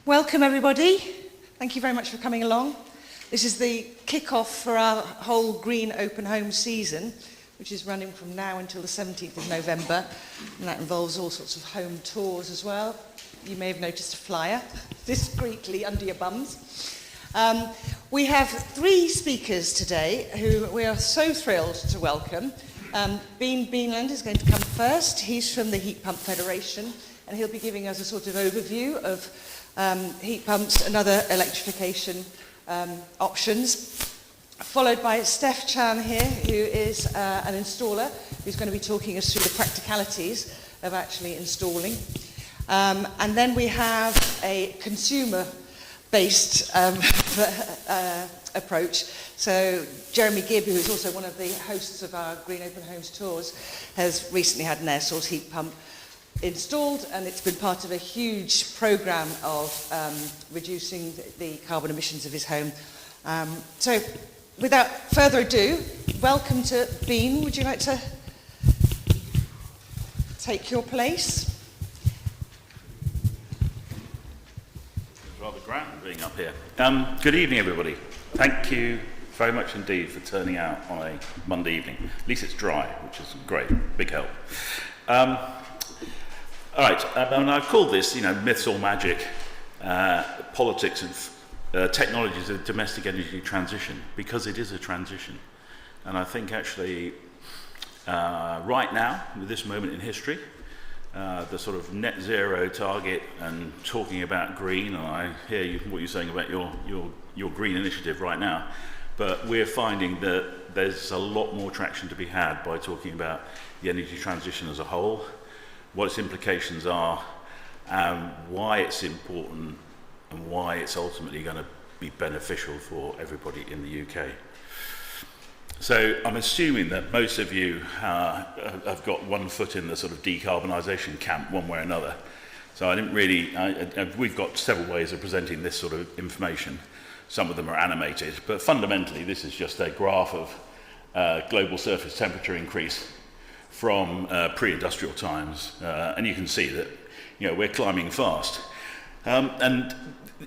Welcome everybody. Thank you very much for coming along. This is the kick-off for our whole Green Open Home season, which is running from now until the 17th of November, and that involves all sorts of home tours as well. You may have noticed a flyer discreetly under your bums. We have 3 speakers today who we are so thrilled to welcome. Beanland is going to come first. He's from the Heat Pump Federation, and he'll be giving us a sort of overview of heat pumps and other electrification options. Followed by Steph Chan here, who is an installer, who's going to be talking us through the practicalities of actually installing. And then we have a consumer-based approach. So Jeremy Gibb, who is also one of the hosts of our Green Open Homes tours, has recently had an air source heat pump installed, and it's been part of a huge programme of reducing the carbon emissions of his home. So without further ado, welcome to Bean. Would you like to take your place? It's rather grand being up here. Good evening, everybody. Thank you very much indeed for turning out on a Monday evening. At least it's dry, which is great, big help. All right, and I've called this, myths or magic, politics and technologies of domestic energy transition, because it is a transition. And I think actually, right now, with this moment in history, the sort of net zero target and talking about green, and I hear what you're saying about your green initiative right now, but we're finding that there's a lot more traction to be had by talking about the energy transition as a whole, what its implications are, and why it's important, and why it's ultimately going to be beneficial for everybody in the UK. So I'm assuming that most of you have got one foot in the sort of decarbonisation camp one way or another. So I didn't really, we've got several ways of presenting this sort of information. Some of them are animated, but fundamentally this is just a graph of global surface temperature increase from pre-industrial times, and you can see that we're climbing fast. And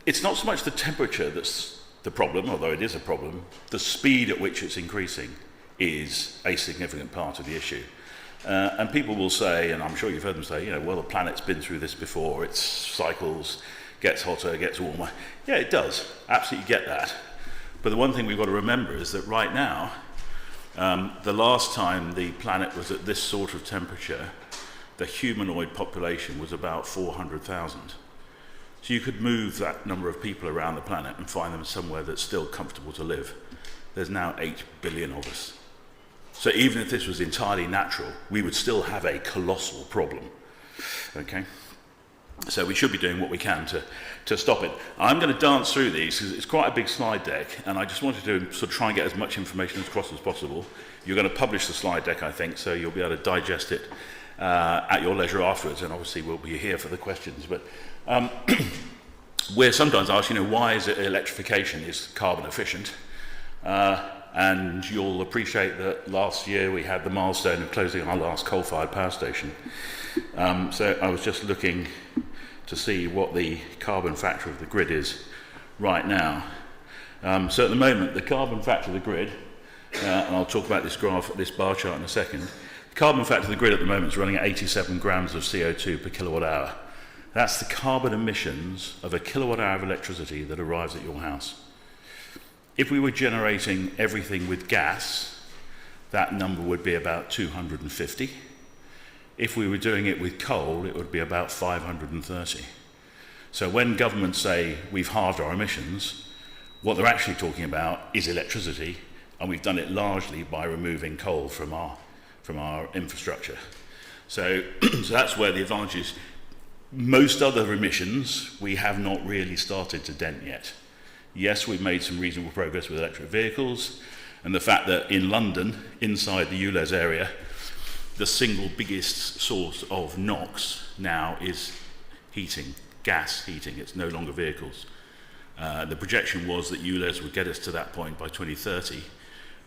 it's not so much the temperature that's the problem, although it is a problem. The speed at which it's increasing is a significant part of the issue. And people will say, and I'm sure you've heard them say, well, the planet's been through this before, it cycles, gets hotter, gets warmer. Yeah, it does, absolutely get that. But the one thing we've got to remember is that right now, the last time the planet was at this sort of temperature, the humanoid population was about 400,000. So you could move that number of people around the planet and find them somewhere that's still comfortable to live. There's now 8 billion of us. So even if this was entirely natural, we would still have a colossal problem. Okay? So we should be doing what we can to stop it. I'm going to dance through these because it's quite a big slide deck, and I just wanted to sort of try and get as much information across as possible. You're going to publish the slide deck, I think, so you'll be able to digest it at your leisure afterwards, and obviously we'll be here for the questions. But we're sometimes asked, why is it electrification is carbon efficient? And you'll appreciate that last year we had the milestone of closing our last coal-fired power station. So I was just looking to see what the carbon factor of the grid is right now. So at the moment, the carbon factor of the grid, and I'll talk about this graph, this bar chart in a second, the carbon factor of the grid at the moment is running at 87 grams of CO2 per kilowatt hour. That's the carbon emissions of a kilowatt hour of electricity that arrives at your house. If we were generating everything with gas, that number would be about 250. If we were doing it with coal, it would be about 530. So when governments say we've halved our emissions, what they're actually talking about is electricity, and we've done it largely by removing coal from our infrastructure. So that's where the advantage is. Most other emissions we have not really started to dent yet. Yes, we've made some reasonable progress with electric vehicles, and the fact that in London, inside the ULEZ area, the single biggest source of NOx now is heating, gas heating. It's no longer vehicles. The projection was that ULEZ would get us to that point by 2030.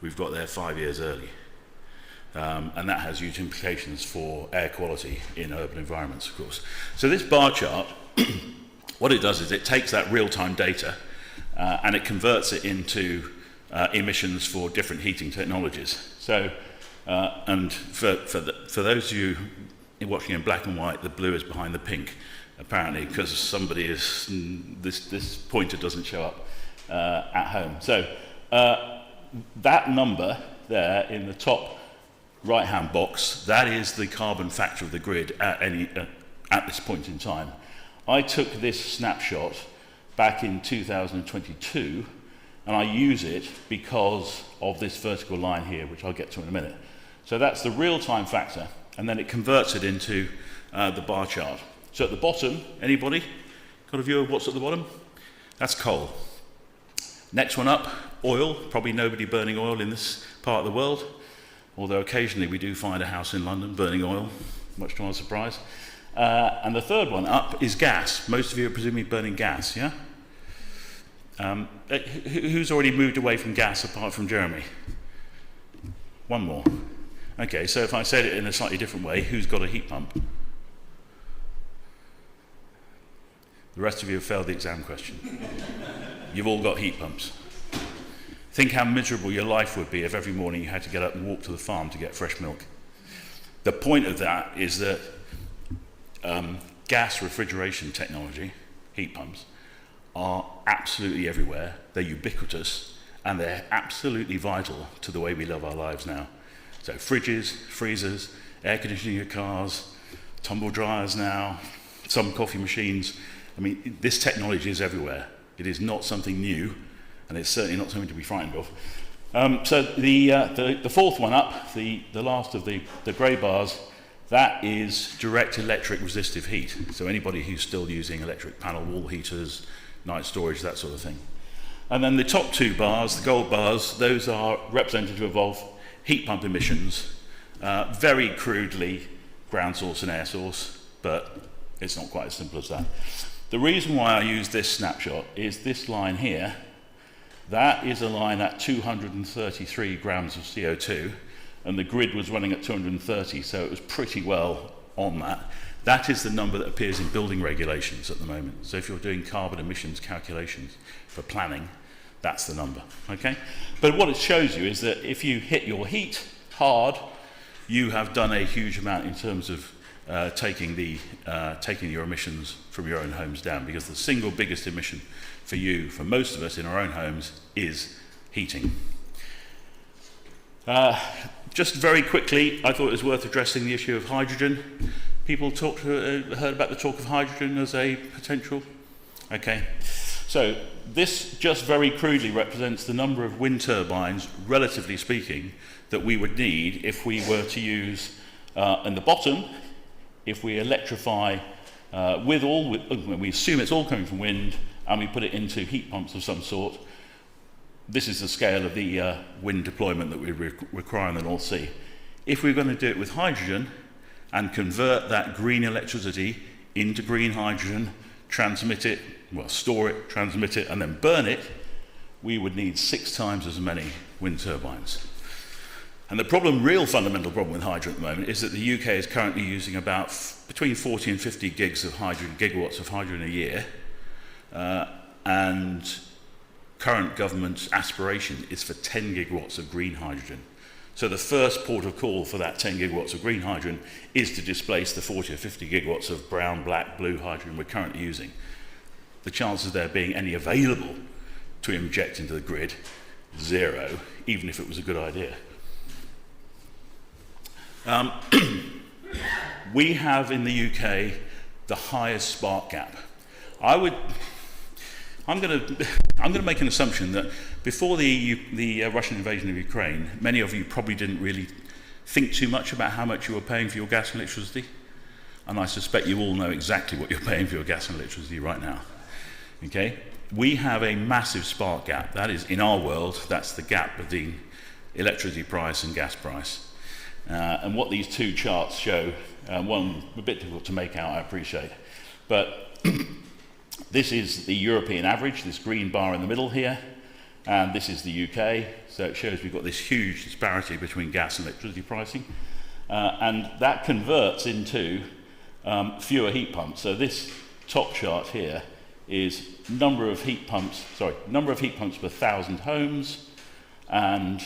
We've got there 5 years early. And that has huge implications for air quality in urban environments, of course. So this bar chart, what it does is it takes that real-time data and it converts it into emissions for different heating technologies. So, and for those of you watching in black and white, the blue is behind the pink, apparently, because somebody is, this pointer doesn't show up at home. So that number there in the top right-hand box, that is the carbon factor of the grid at this point in time. I took this snapshot back in 2022, and I use it because of this vertical line here, which I'll get to in a minute. So that's the real-time factor, and then it converts it into the bar chart. So at the bottom, anybody got a view of what's at the bottom? That's coal. Next one up, oil. Probably nobody burning oil in this part of the world, although occasionally we do find a house in London burning oil, much to our surprise. And the third one up is gas. Most of you are presumably burning gas, yeah? Who's already moved away from gas apart from Jeremy? One more. Okay, so if I said it in a slightly different way, who's got a heat pump? The rest of you have failed the exam question. You've all got heat pumps. Think how miserable your life would be if every morning you had to get up and walk to the farm to get fresh milk. The point of that is that gas refrigeration technology, heat pumps, are absolutely everywhere. They're ubiquitous, and they're absolutely vital to the way we live our lives now. So fridges, freezers, air conditioning your cars, tumble dryers now, some coffee machines. I mean, this technology is everywhere. It is not something new, and it's certainly not something to be frightened of. So the fourth one up, the last of the grey bars, that is direct electric resistive heat. So anybody who's still using electric panel wall heaters, night storage, that sort of thing. And then the top two bars, the gold bars, those are representative of heat pump emissions, very crudely ground source and air source, but it's not quite as simple as that. The reason why I use this snapshot is this line here. That is a line at 233 grams of CO2, and the grid was running at 230, so it was pretty well on that. That is the number that appears in building regulations at the moment. So if you're doing carbon emissions calculations for planning, that's the number, okay? But what it shows you is that if you hit your heat hard, you have done a huge amount in terms of taking your emissions from your own homes down, because the single biggest emission for you, for most of us in our own homes, is heating. Just very quickly, I thought it was worth addressing the issue of hydrogen. People heard about the talk of hydrogen as a potential? Okay. So this just very crudely represents the number of wind turbines, relatively speaking, that we would need if we were to use, in the bottom, if we electrify when we assume it's all coming from wind and we put it into heat pumps of some sort. This is the scale of the wind deployment that we require in the North Sea. If we're going to do it with hydrogen and convert that green electricity into green hydrogen, transmit it, well, store it, transmit it, and then burn it, we would need 6 times as many wind turbines. And the real fundamental problem with hydrogen at the moment is that the UK is currently using about between 40 and 50 gigawatts of hydrogen a year, and current government's aspiration is for 10 gigawatts of green hydrogen. So the first port of call for that 10 gigawatts of green hydrogen is to displace the 40 or 50 gigawatts of brown, black, blue hydrogen we're currently using. The chances of there being any available to inject into the grid, 0, even if it was a good idea. We have in the UK the highest spark gap. I'm going to make an assumption that before the Russian invasion of Ukraine, many of you probably didn't really think too much about how much you were paying for your gas and electricity, and I suspect you all know exactly what you're paying for your gas and electricity right now. Okay, we have a massive spark gap. That is, in our world, that's the gap between electricity price and gas price. And what these two charts show, one a bit difficult to make out, I appreciate, but This is the European average, this green bar in the middle here, and this is the UK. So it shows we've got this huge disparity between gas and electricity pricing. And that converts into fewer heat pumps. So this top chart here is number of heat pumps per 1,000 homes and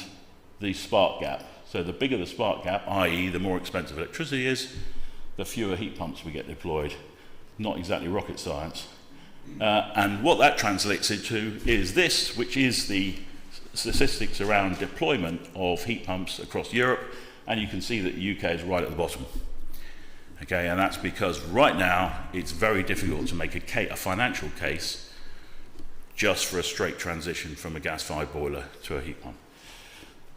the spark gap. So the bigger the spark gap, i.e. the more expensive electricity is, the fewer heat pumps we get deployed. Not exactly rocket science. And what that translates into is this, which is the statistics around deployment of heat pumps across Europe, and you can see that the UK is right at the bottom. Okay, and that's because right now it's very difficult to make a financial case just for a straight transition from a gas-fired boiler to a heat pump.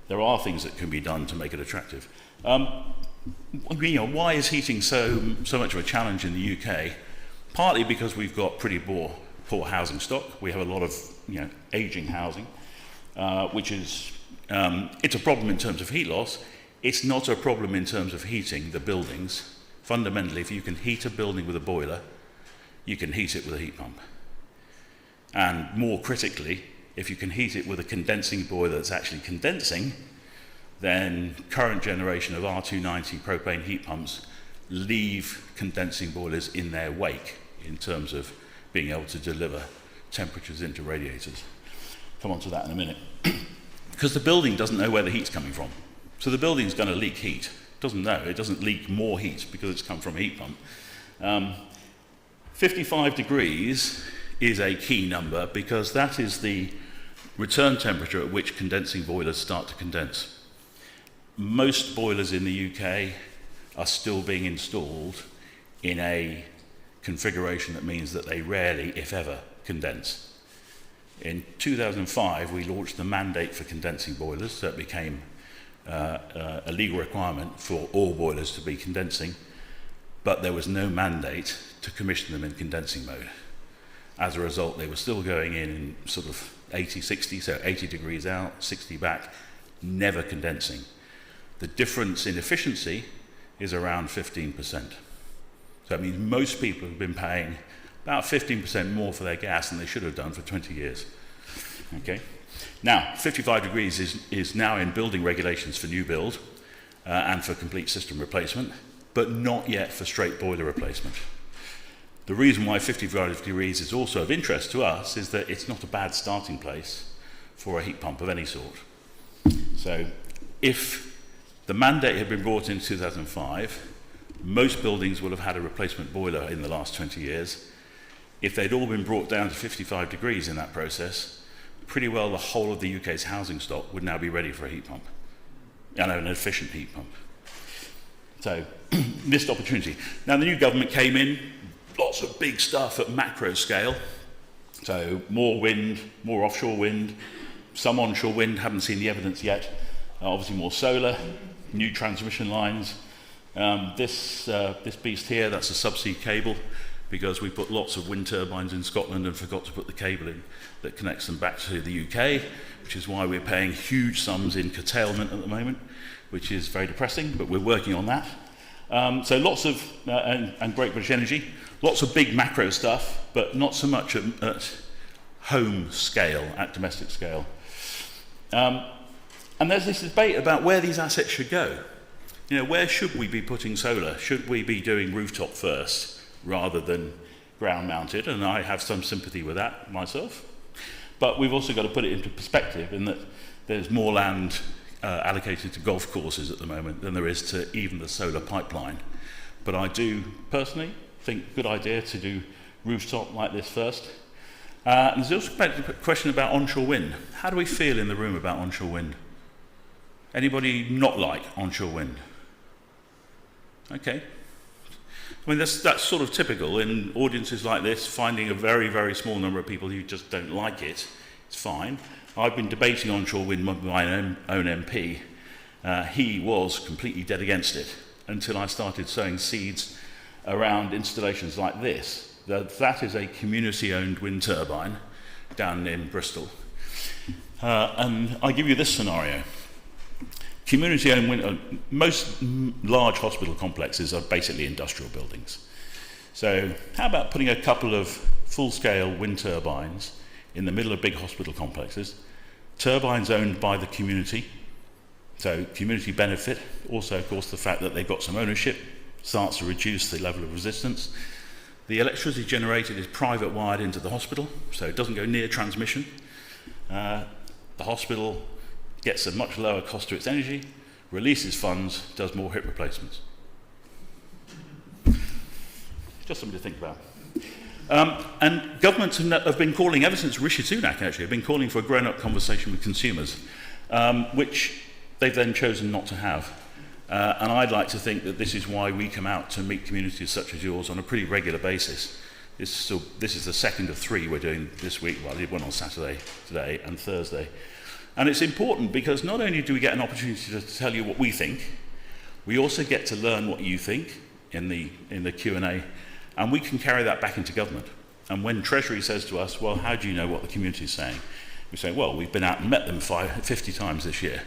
There are things that can be done to make it attractive. Why is heating so much of a challenge in the UK? Partly because we've got pretty poor housing stock. We have a lot of aging housing, which is it's a problem in terms of heat loss. It's not a problem in terms of heating the buildings. Fundamentally, if you can heat a building with a boiler, you can heat it with a heat pump. And more critically, if you can heat it with a condensing boiler that's actually condensing, then current generation of R290 propane heat pumps leave condensing boilers in their wake in terms of being able to deliver temperatures into radiators. Come on to that in a minute. Because the building doesn't know where the heat's coming from. So the building's going to leak heat. It doesn't know. It doesn't leak more heat because it's come from a heat pump. 55 degrees is a key number because that is the return temperature at which condensing boilers start to condense. Most boilers in the UK are still being installed in a configuration that means that they rarely, if ever, condense. In 2005, we launched the mandate for condensing boilers, so it became a legal requirement for all boilers to be condensing, but there was no mandate to commission them in condensing mode. As a result, they were still going in sort of 80, 60, so 80 degrees out, 60 back, never condensing. The difference in efficiency is around 15%. So that means most people have been paying about 15% more for their gas than they should have done for 20 years. Okay? Now, 55 degrees is now in building regulations for new build and for complete system replacement, but not yet for straight boiler replacement. The reason why 55 degrees is also of interest to us is that it's not a bad starting place for a heat pump of any sort. So if the mandate had been brought in 2005, most buildings would have had a replacement boiler in the last 20 years. If they'd all been brought down to 55 degrees in that process, pretty well the whole of the UK's housing stock would now be ready for a heat pump, and an efficient heat pump. So, missed opportunity. Now the new government came in, lots of big stuff at macro scale. So more wind, more offshore wind, some onshore wind, haven't seen the evidence yet. Obviously more solar, new transmission lines. This beast here, that's a subsea cable, because we put lots of wind turbines in Scotland and forgot to put the cable in that connects them back to the UK, which is why we're paying huge sums in curtailment at the moment, which is very depressing, but we're working on that. So lots of, and Great British Energy, lots of big macro stuff, but not so much at home scale, at domestic scale. And there's this debate about where these assets should go. You know, where should we be putting solar? Should we be doing rooftop first rather than ground mounted? And I have some sympathy with that myself. But we've also got to put it into perspective in that there's more land allocated to golf courses at the moment than there is to even the solar pipeline. But I do personally think good idea to do rooftop like this first. And there's also a question about onshore wind. How do we feel in the room about onshore wind? Anybody not like onshore wind? Okay. I mean, that's sort of typical in audiences like this, finding a very, very small number of people who just don't like it. It's fine. I've been debating onshore wind with my own MP. He was completely dead against it until I started sowing seeds around installations like this. That is a community-owned wind turbine down in Bristol. And I give you this scenario. Community-owned wind, most large hospital complexes are basically industrial buildings. So how about putting a couple of full-scale wind turbines in the middle of big hospital complexes, turbines owned by the community, so community benefit, also of course the fact that they've got some ownership starts to reduce the level of resistance. The electricity generated is private wired into the hospital, so it doesn't go near transmission. The hospital gets a much lower cost to its energy, releases funds, does more hip replacements. Just something to think about. And governments have been calling, ever since Rishi Sunak actually, have been calling for a grown-up conversation with consumers, which they've then chosen not to have. And I'd like to think that this is why we come out to meet communities such as yours on a pretty regular basis. This is the second of 3 we're doing this week. Well, I did one on Saturday, today, and Thursday. And it's important because not only do we get an opportunity to tell you what we think, we also get to learn what you think in the Q&A, and we can carry that back into government. And when Treasury says to us, well, how do you know what the community is saying? We say, well, we've been out and met them 50 times this year.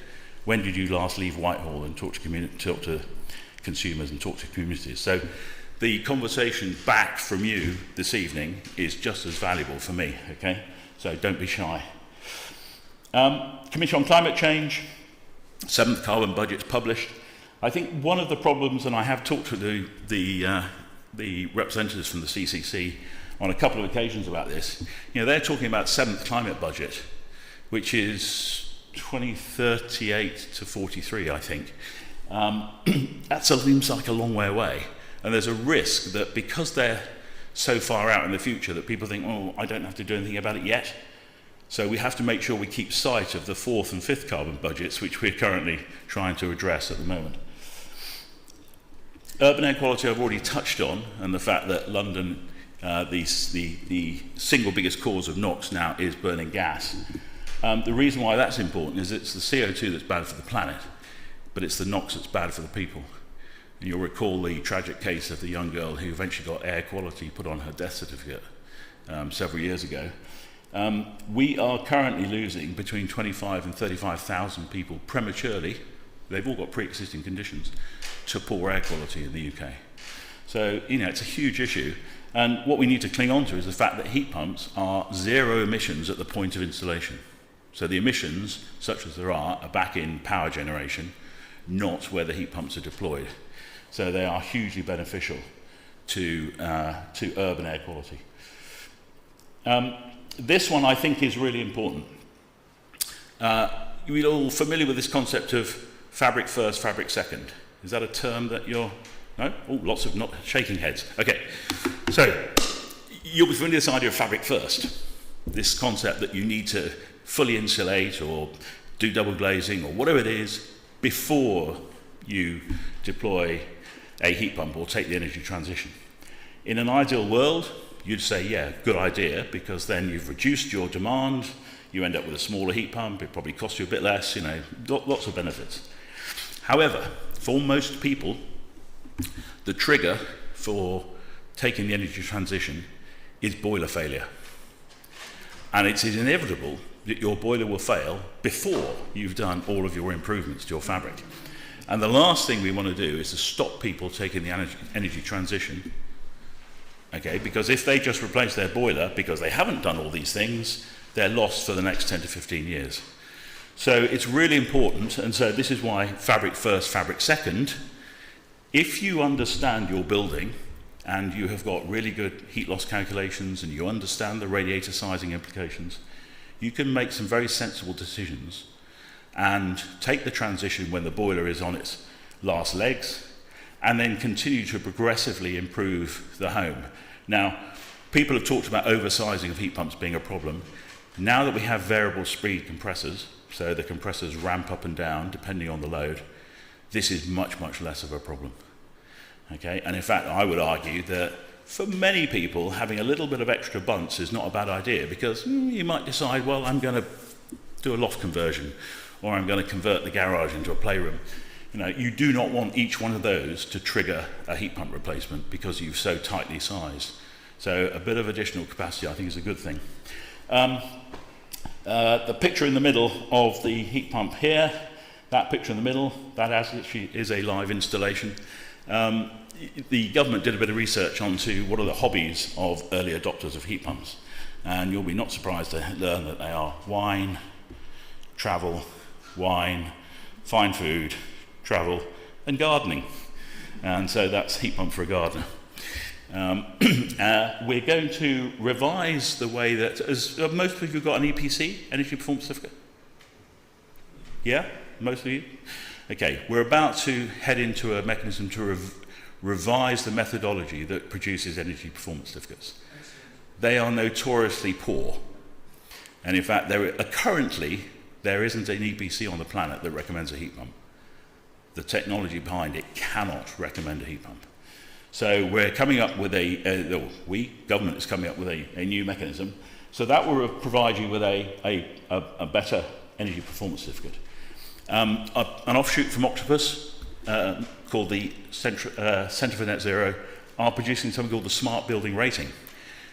When did you last leave Whitehall and talk to consumers and talk to communities? So the conversation back from you this evening is just as valuable for me, okay? So don't be shy. Commission on Climate Change, 7th carbon budget's published. I think one of the problems, and I have talked to the representatives from the CCC on a couple of occasions about this, they're talking about 7th climate budget, which is 2038 to 43, I think. That seems like a long way away. And there's a risk that because they're so far out in the future that people think, oh, I don't have to do anything about it yet. So we have to make sure we keep sight of the 4th and 5th carbon budgets, which we're currently trying to address at the moment. Urban air quality I've already touched on, and the fact that London, the single biggest cause of NOx now is burning gas. The reason why that's important is it's the CO2 that's bad for the planet, but it's the NOx that's bad for the people. And you'll recall the tragic case of the young girl who eventually got air quality put on her death certificate several years ago. We are currently losing between 25 and 35,000 people prematurely, they've all got pre-existing conditions, to poor air quality in the UK. So, it's a huge issue. And what we need to cling on to is the fact that heat pumps are zero emissions at the point of installation. So the emissions, such as there are back in power generation, not where the heat pumps are deployed. So they are hugely beneficial to urban air quality. This one I think is really important. You're all familiar with this concept of fabric first, fabric second. Is that a term that you're... No? Oh, lots of not shaking heads. Okay. So you'll be familiar with this idea of fabric first. This concept that you need to fully insulate or do double glazing or whatever it is before you deploy a heat pump or take the energy transition. In an ideal world, you'd say, yeah, good idea, because then you've reduced your demand, you end up with a smaller heat pump, it probably costs you a bit less, lots of benefits. However, for most people, the trigger for taking the energy transition is boiler failure. And it is inevitable that your boiler will fail before you've done all of your improvements to your fabric. And the last thing we want to do is to stop people taking the energy transition, okay, because if they just replace their boiler because they haven't done all these things, they're lost for the next 10 to 15 years. So it's really important, and so this is why fabric first, fabric second. If you understand your building and you have got really good heat loss calculations and you understand the radiator sizing implications, you can make some very sensible decisions and take the transition when the boiler is on its last legs and then continue to progressively improve the home. Now, people have talked about oversizing of heat pumps being a problem. Now that we have variable speed compressors, so the compressors ramp up and down depending on the load, this is much, much less of a problem. Okay? And in fact, I would argue that for many people, having a little bit of extra bunts is not a bad idea, because you might decide, well, I'm going to do a loft conversion, or I'm going to convert the garage into a playroom. You do not want each one of those to trigger a heat pump replacement because you've so tightly sized. So a bit of additional capacity, I think, is a good thing. The picture in the middle of the heat pump here, that picture in the middle, that actually is a live installation. The government did a bit of research onto what are the hobbies of early adopters of heat pumps, and you'll be not surprised to learn that they are wine, travel, wine, fine food, travel, and gardening. And so that's heat pump for a gardener. We're going to revise the way that, as most of you have got an EPC, Energy Performance Certificate? Yeah? Most of you? Okay, we're about to head into a mechanism to revise the methodology that produces energy performance certificates. They are notoriously poor. And in fact, currently, there isn't an EPC on the planet that recommends a heat pump. The technology behind it cannot recommend a heat pump. So we're coming up with government is coming up with a new mechanism. So that will provide you with a better energy performance certificate. An offshoot from Octopus called the Centre for Net Zero are producing something called the Smart Building Rating.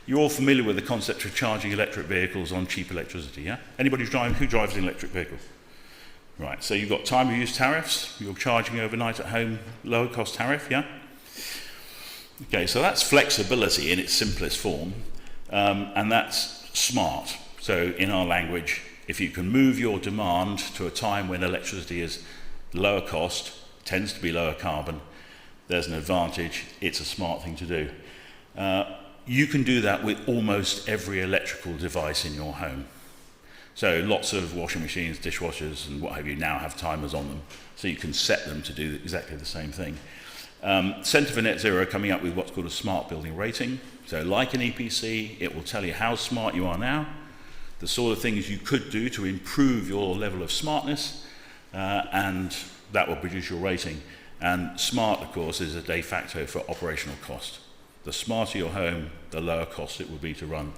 You're all familiar with the concept of charging electric vehicles on cheap electricity, yeah? Anybody who drives an electric vehicle? Right, so you've got time of use tariffs, you're charging overnight at home, lower cost tariff, yeah? Okay, so that's flexibility in its simplest form, and that's smart. So in our language, if you can move your demand to a time when electricity is lower cost, tends to be lower carbon, there's an advantage, it's a smart thing to do. You can do that with almost every electrical device in your home. So lots of washing machines, dishwashers, and what have you now have timers on them, so you can set them to do exactly the same thing. Centre for Net Zero are coming up with what's called a smart building rating. So like an EPC, it will tell you how smart you are now, the sort of things you could do to improve your level of smartness, and that will produce your rating. And smart, of course, is a de facto for operational cost. The smarter your home, the lower cost it will be to run.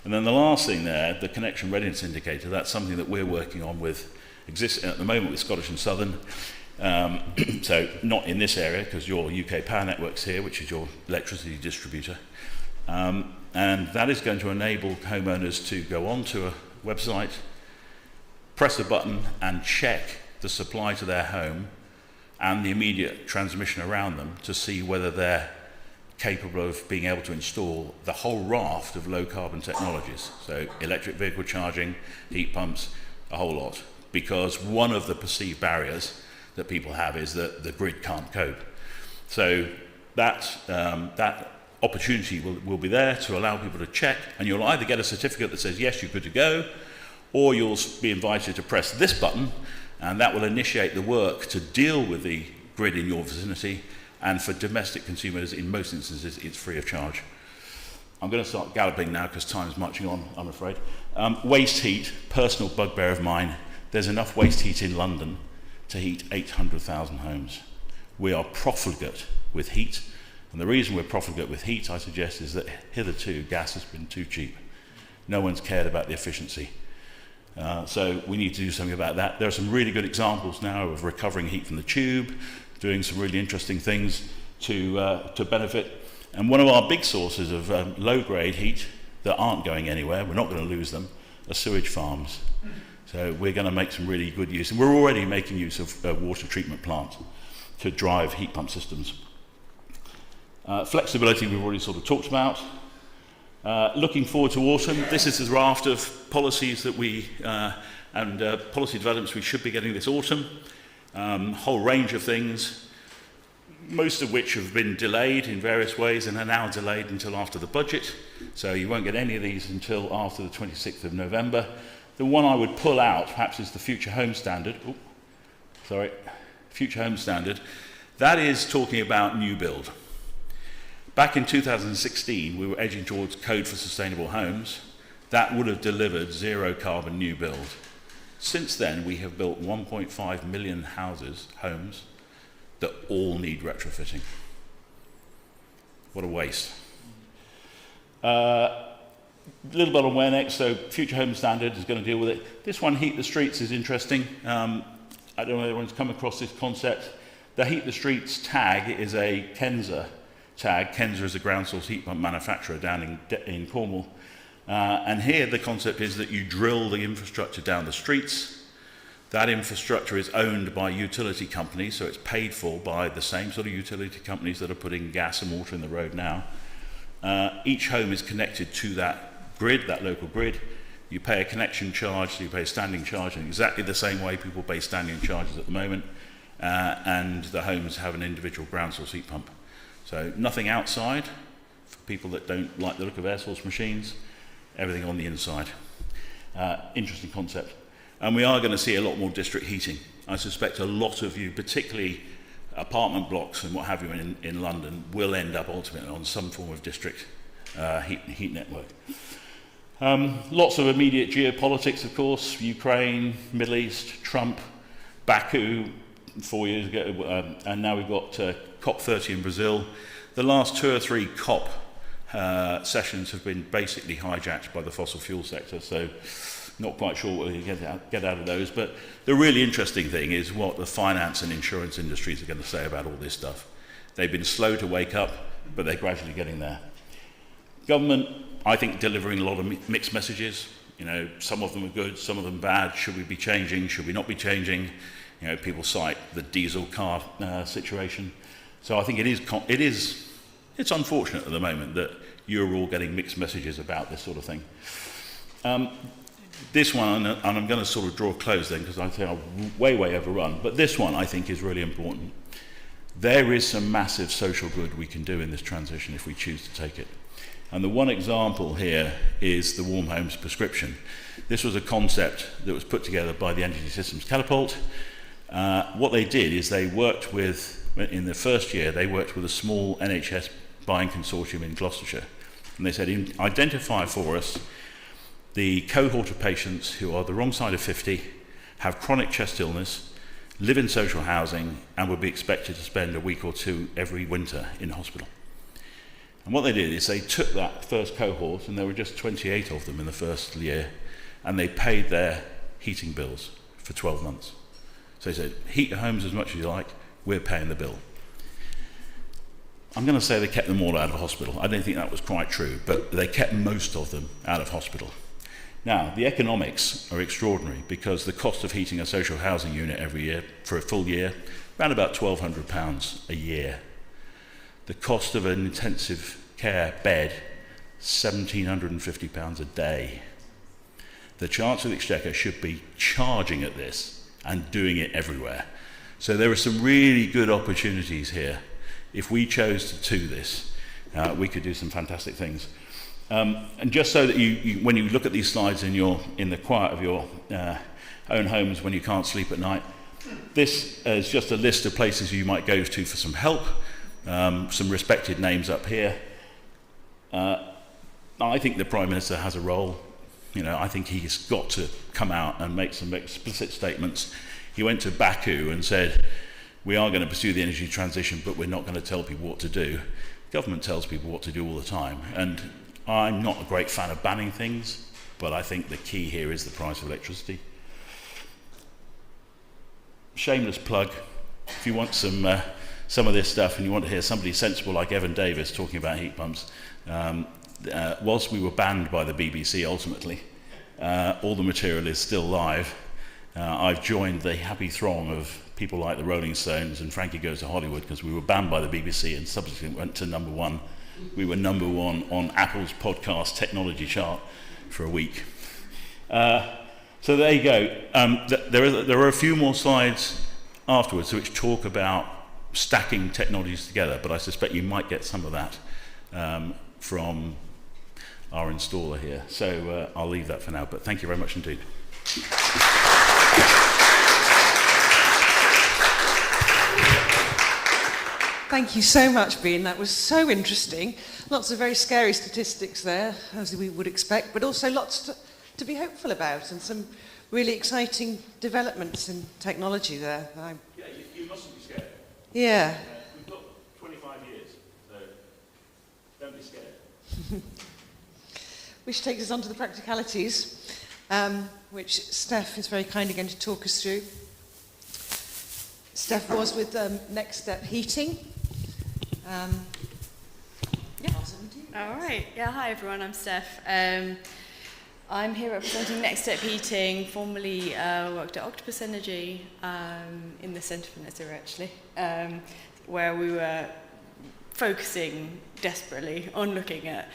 And then the last thing there, the connection readiness indicator, that's something that we're working on with, existing at the moment with Scottish and Southern. So not in this area, because your UK Power Network's here, which is your electricity distributor. And that is going to enable homeowners to go onto a website, press a button, and check the supply to their home and the immediate transmission around them to see whether they're capable of being able to install the whole raft of low carbon technologies. So electric vehicle charging, heat pumps, a whole lot. Because one of the perceived barriers that people have is that the grid can't cope. So that opportunity will be there to allow people to check, and you'll either get a certificate that says yes, you're good to go, or you'll be invited to press this button, and that will initiate the work to deal with the grid in your vicinity. And for domestic consumers, in most instances, it's free of charge. I'm going to start galloping now because time's marching on, I'm afraid. Waste heat, personal bugbear of mine. There's enough waste heat in London to heat 800,000 homes. We are profligate with heat, and the reason we're profligate with heat, I suggest, is that hitherto gas has been too cheap. No one's cared about the efficiency. So we need to do something about that. There are some really good examples now of recovering heat from the tube, doing some really interesting things to benefit. And one of our big sources of low-grade heat that aren't going anywhere, we're not going to lose them, are sewage farms. So we're going to make some really good use. And we're already making use of water treatment plants to drive heat pump systems. Flexibility we've already sort of talked about. Looking forward to autumn, this is a raft of policies that policy developments we should be getting this autumn. Whole range of things, most of which have been delayed in various ways and are now delayed until after the budget. So you won't get any of these until after the 26th of November. The one I would pull out perhaps is the Future Home Standard. Future Home Standard. That is talking about new build. Back in 2016, we were edging towards Code for Sustainable Homes. That would have delivered zero carbon new build. Since then, we have built 1.5 million homes, that all need retrofitting. What a waste. A little bit on where next, so Future Home Standard is going to deal with it. This one, Heat the Streets, is interesting. I don't know if everyone's come across this concept. The Heat the Streets tag is a Kenza tag. Kenza is a ground source heat pump manufacturer down in Cornwall. And here the concept is that you drill the infrastructure down the streets. That infrastructure is owned by utility companies, so it's paid for by the same sort of utility companies that are putting gas and water in the road now. Each home is connected to that grid, that local grid. You pay a connection charge, so you pay a standing charge in exactly the same way people pay standing charges at the moment, and the homes have an individual ground source heat pump. So nothing outside for people that don't like the look of air source machines, everything on the inside. Interesting concept. And we are going to see a lot more district heating. I suspect a lot of you, particularly apartment blocks and what have you in London, will end up ultimately on some form of district heat network. Lots of immediate geopolitics, of course, Ukraine, Middle East, Trump, Baku 4 years ago, and now we've got COP30 in Brazil. The last 2 or 3 COP sessions have been basically hijacked by the fossil fuel sector, so not quite sure what we get out of those. But the really interesting thing is what the finance and insurance industries are going to say about all this stuff. They've been slow to wake up, but they're gradually getting there. Government, I think, delivering a lot of mixed messages. You know, some of them are good, some of them bad. Should we be changing? Should we not be changing? You know, people cite the diesel car situation. So I think it's unfortunate at the moment that you're all getting mixed messages about this sort of thing. This one, and I'm going to sort of draw a close then because I think I've way overrun, but this one I think is really important. There is some massive social good we can do in this transition if we choose to take it. And the one example here is the warm homes prescription. This was a concept that was put together by the Energy Systems Catapult. What they did is they worked with, in the first year, they worked with a small NHS buying consortium in Gloucestershire. And they said, identify for us the cohort of patients who are the wrong side of 50, have chronic chest illness, live in social housing, and would be expected to spend a week or 2 every winter in hospital. And what they did is they took that first cohort, and there were just 28 of them in the first year, and they paid their heating bills for 12 months. So they said, heat your homes as much as you like, we're paying the bill. I'm going to say they kept them all out of hospital. I don't think that was quite true, but they kept most of them out of hospital. Now, the economics are extraordinary because the cost of heating a social housing unit every year, for a full year, around about £1,200 a year. The cost of an intensive care bed, £1,750 a day. The Chancellor of the Exchequer should be charging at this and doing it everywhere. So there are some really good opportunities here. If we chose to do this, we could do some fantastic things. And just so that you when you look at these slides in the quiet of your own homes when you can't sleep at night, this is just a list of places you might go to for some help. Some respected names up here. I think the Prime Minister has a role. You know, I think he's got to come out and make some explicit statements. He went to Baku and said, we are going to pursue the energy transition, but we're not going to tell people what to do. Government tells people what to do all the time. And I'm not a great fan of banning things, but I think the key here is the price of electricity. Shameless plug. If you want some of this stuff and you want to hear somebody sensible like Evan Davies talking about heat pumps, whilst we were banned by the BBC ultimately, all the material is still live. I've joined the happy throng of people like the Rolling Stones and Frankie Goes to Hollywood because we were banned by the BBC and subsequently went to #1. We were #1 on Apple's podcast technology chart for a week. So there you go. There are a few more slides afterwards which talk about stacking technologies together, but I suspect you might get some of that from our installer here. So I'll leave that for now, but thank you very much indeed. Thank you so much, Bean. That was so interesting. Lots of very scary statistics there, as we would expect, but also lots to be hopeful about and some really exciting developments in technology there. Yeah, you mustn't be scared. Yeah. We've got 25 years, so don't be scared. Which takes us on to the practicalities, which Steph is very kindly going to talk us through. Steph was with Next Step Heating. Yeah. All right. Yeah. Hi everyone. I'm Steph. I'm here representing Next Step Heating, formerly worked at Octopus Energy in the centre for net zero actually, where we were focusing desperately on looking at,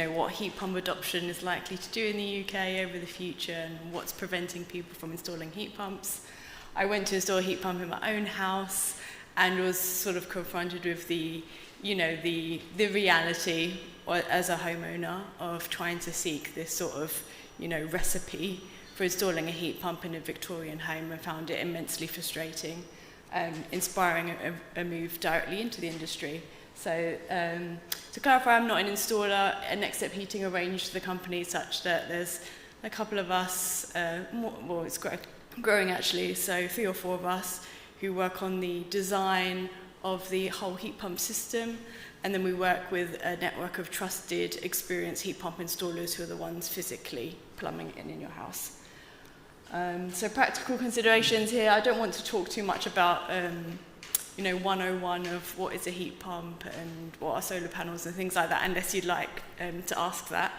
what heat pump adoption is likely to do in the UK over the future and what's preventing people from installing heat pumps. I went to install a heat pump in my own house and was sort of confronted with the reality as a homeowner of trying to seek this sort of, recipe for installing a heat pump in a Victorian home, and found it immensely frustrating, inspiring a move directly into the industry. So to clarify, I'm not an installer. Next Step Heating arranged the company such that there's a couple of us, it's growing actually, so 3 or 4 of us who work on the design of the whole heat pump system, and then we work with a network of trusted, experienced heat pump installers who are the ones physically plumbing it in your house. So practical considerations here. I don't want to talk too much about 101 of what is a heat pump and what are solar panels and things like that, unless you'd like to ask that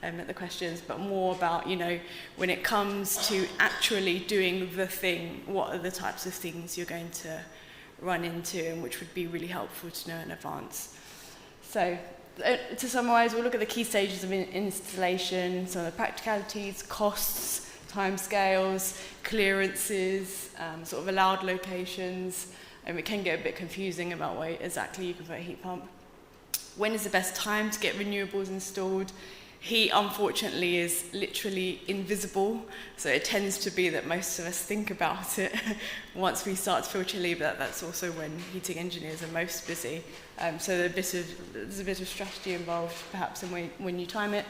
at the questions, but more about, when it comes to actually doing the thing, what are the types of things you're going to run into, and which would be really helpful to know in advance. So to summarise, we'll look at the key stages of installation, some of the practicalities, costs, timescales, clearances, sort of allowed locations, and it can get a bit confusing about where exactly you can put a heat pump. When is the best time to get renewables installed? Heat, unfortunately, is literally invisible, so it tends to be that most of us think about it once we start to feel chilly, but that's also when heating engineers are most busy. So there's a bit of strategy involved, perhaps, in when you time it,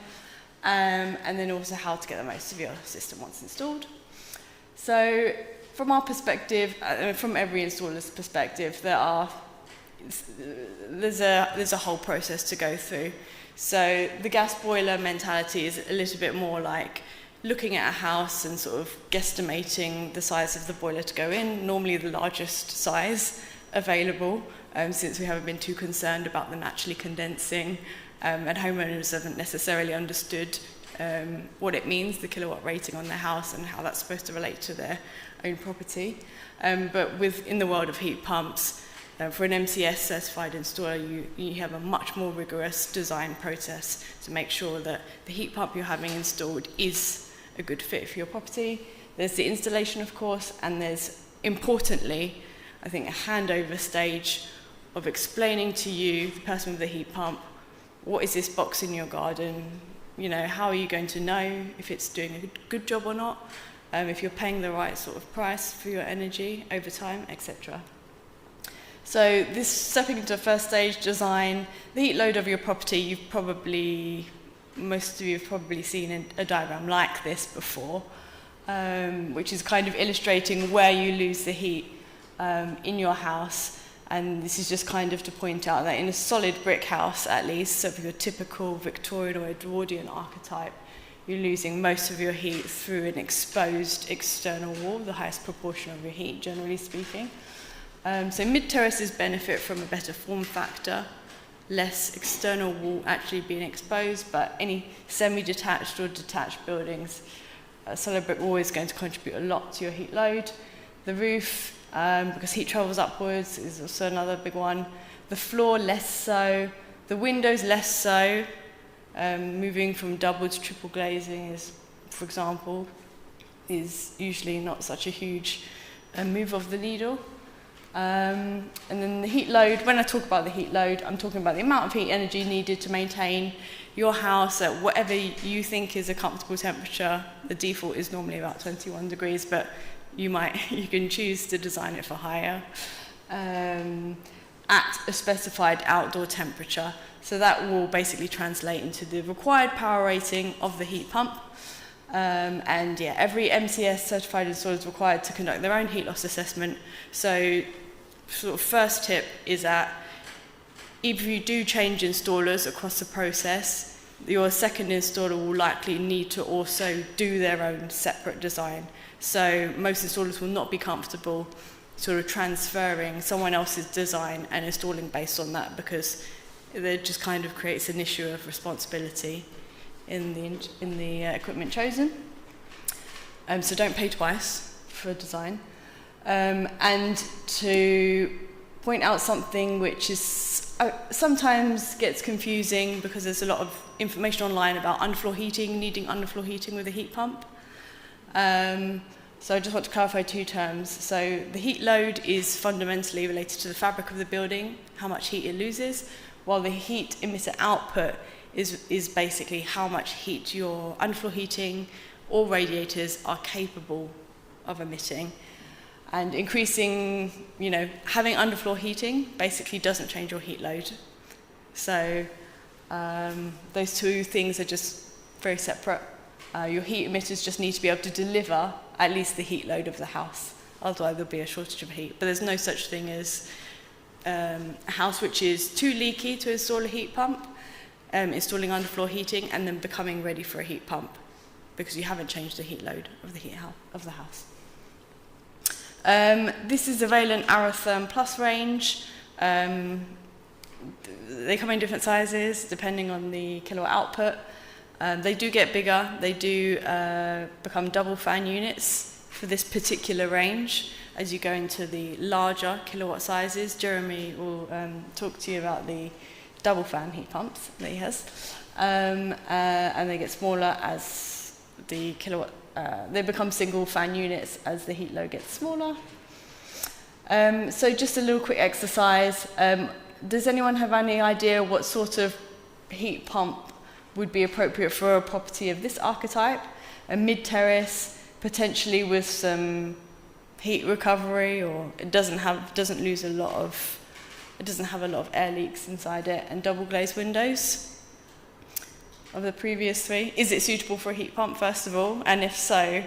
and then also how to get the most of your system once installed. So from our perspective, from every installer's perspective, there's a whole process to go through. So the gas boiler mentality is a little bit more like looking at a house and sort of guesstimating the size of the boiler to go in, normally the largest size available, since we haven't been too concerned about them actually condensing, and homeowners haven't necessarily understood what it means, the kilowatt rating on their house, and how that's supposed to relate to their own property. But in the world of heat pumps, for an MCS certified installer, you have a much more rigorous design process to make sure that the heat pump you're having installed is a good fit for your property. There's the installation, of course, and there's, importantly, I think, a handover stage of explaining to you, the person with the heat pump, what is this box in your garden? How are you going to know if it's doing a good job or not? If you're paying the right sort of price for your energy over time, etc. So this stepping into the first stage, design, the heat load of your property, most of you have probably seen a diagram like this before, which is kind of illustrating where you lose the heat in your house. And this is just kind of to point out that in a solid brick house, at least, so for your typical Victorian or Edwardian archetype, you're losing most of your heat through an exposed external wall, the highest proportion of your heat, generally speaking. So mid-terraces benefit from a better form factor, less external wall actually being exposed, but any semi-detached or detached buildings, solid brick wall is going to contribute a lot to your heat load. The roof, because heat travels upwards, is also another big one. The floor, less so. The windows, less so. Moving from double to triple glazing is, for example, is usually not such a huge move of the needle. And then the heat load, when I talk about the heat load, I'm talking about the amount of heat energy needed to maintain your house at whatever you think is a comfortable temperature. The default is normally about 21 degrees, but you can choose to design it for higher, at a specified outdoor temperature. So that will basically translate into the required power rating of the heat pump. And yeah, every MCS certified installer is required to conduct their own heat loss assessment. So sort of first tip is that if you do change installers across the process, your second installer will likely need to also do their own separate design. So most installers will not be comfortable sort of transferring someone else's design and installing based on that, because it just kind of creates an issue of responsibility in the equipment chosen. So don't pay twice for design. And to point out something which is sometimes gets confusing because there's a lot of information online about underfloor heating, needing underfloor heating with a heat pump. So I just want to clarify two terms. So the heat load is fundamentally related to the fabric of the building, how much heat it loses, while the heat emitter output is basically how much heat your underfloor heating or radiators are capable of emitting. And increasing, having underfloor heating basically doesn't change your heat load. So those two things are just very separate. Your heat emitters just need to be able to deliver at least the heat load of the house. Otherwise there'll be a shortage of heat. But there's no such thing as a house which is too leaky to install a heat pump, installing underfloor heating and then becoming ready for a heat pump because you haven't changed the heat load of the house. This is the Beanland Aerotherm Plus range. They come in different sizes depending on the kilowatt output. They do get bigger. They do become double fan units for this particular range. As you go into the larger kilowatt sizes, Jeremy will talk to you about the double fan heat pumps that he has. And they get smaller as the kilowatt, they become single fan units as the heat load gets smaller. So just a little quick exercise. Does anyone have any idea what sort of heat pump would be appropriate for a property of this archetype? A mid-terrace, potentially with some heat recovery, or it doesn't have a lot of air leaks inside it, and double glazed windows. Of the previous three, is it suitable for a heat pump first of all? And if so,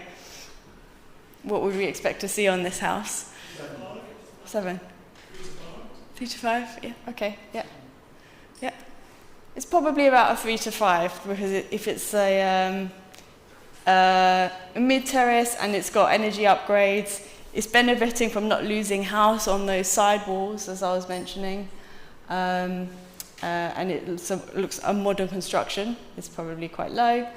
what would we expect to see on this house? 7. 3 to 5? Yeah. Okay. Yeah. Yeah. It's probably about a 3 to 5 because if it's a mid-terrace and it's got energy upgrades, it's benefiting from not losing house on those side walls, as I was mentioning. And it looks a modern construction. It's probably quite low.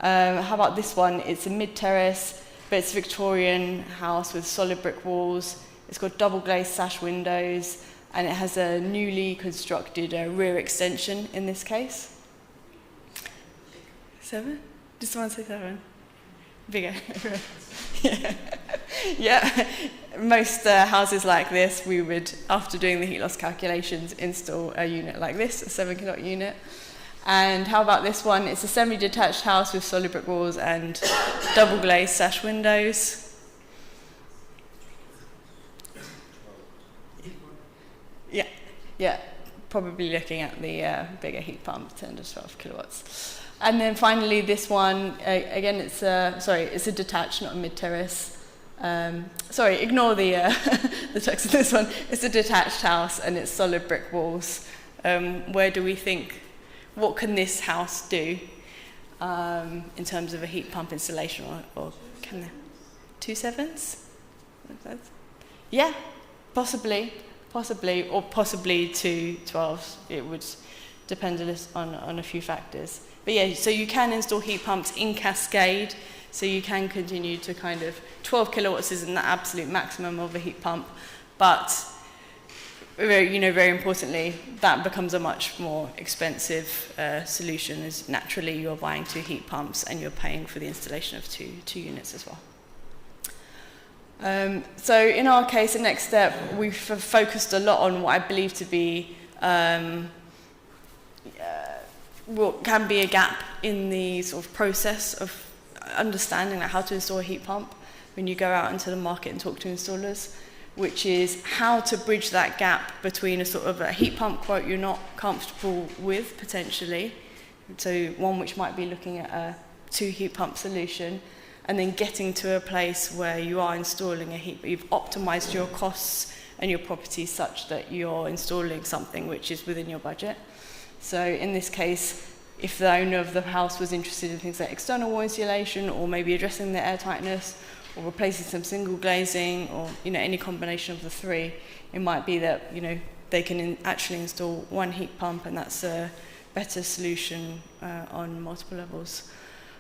How about this one? It's a mid-terrace, but it's a Victorian house with solid brick walls. It's got double glazed sash windows, and it has a newly constructed rear extension in this case. 7? Did someone say 7? Bigger. Yeah. Yeah. Most houses like this, we would, after doing the heat loss calculations, install a unit like this, a 7 kilowatt unit. And how about this one? It's a semi-detached house with solid brick walls and double glazed sash windows. Yeah, yeah, probably looking at the bigger heat pump, 10 to 12 kilowatts. And then finally this one, again it's a detached, not a mid-terrace. Sorry, ignore the text of this one. It's a detached house and it's solid brick walls. Where do we think, what can this house do in terms of a heat pump installation, or can they? 2 7s? Yeah, possibly, or possibly 2 12s. It would depend on a few factors. But yeah, so you can install heat pumps in cascade. So you can continue to 12 kilowatts isn't the absolute maximum of a heat pump, but very importantly, that becomes a much more expensive solution, as naturally you're buying 2 heat pumps and you're paying for the installation of two units as well. So in our case, the next step, we've focused a lot on what I believe to be what can be a gap in the sort of process of understanding how to install a heat pump when you go out into the market and talk to installers, which is how to bridge that gap between a sort of a heat pump quote you're not comfortable with potentially, so one which might be looking at a 2 heat pump solution, and then getting to a place where you are installing a heat, you've optimized your costs and your property such that you're installing something which is within your budget. So in this case, if the owner of the house was interested in things like external wall insulation, or maybe addressing the air tightness, or replacing some single glazing, or any combination of the 3, it might be that they can actually install 1 heat pump, and that's better solution on multiple levels.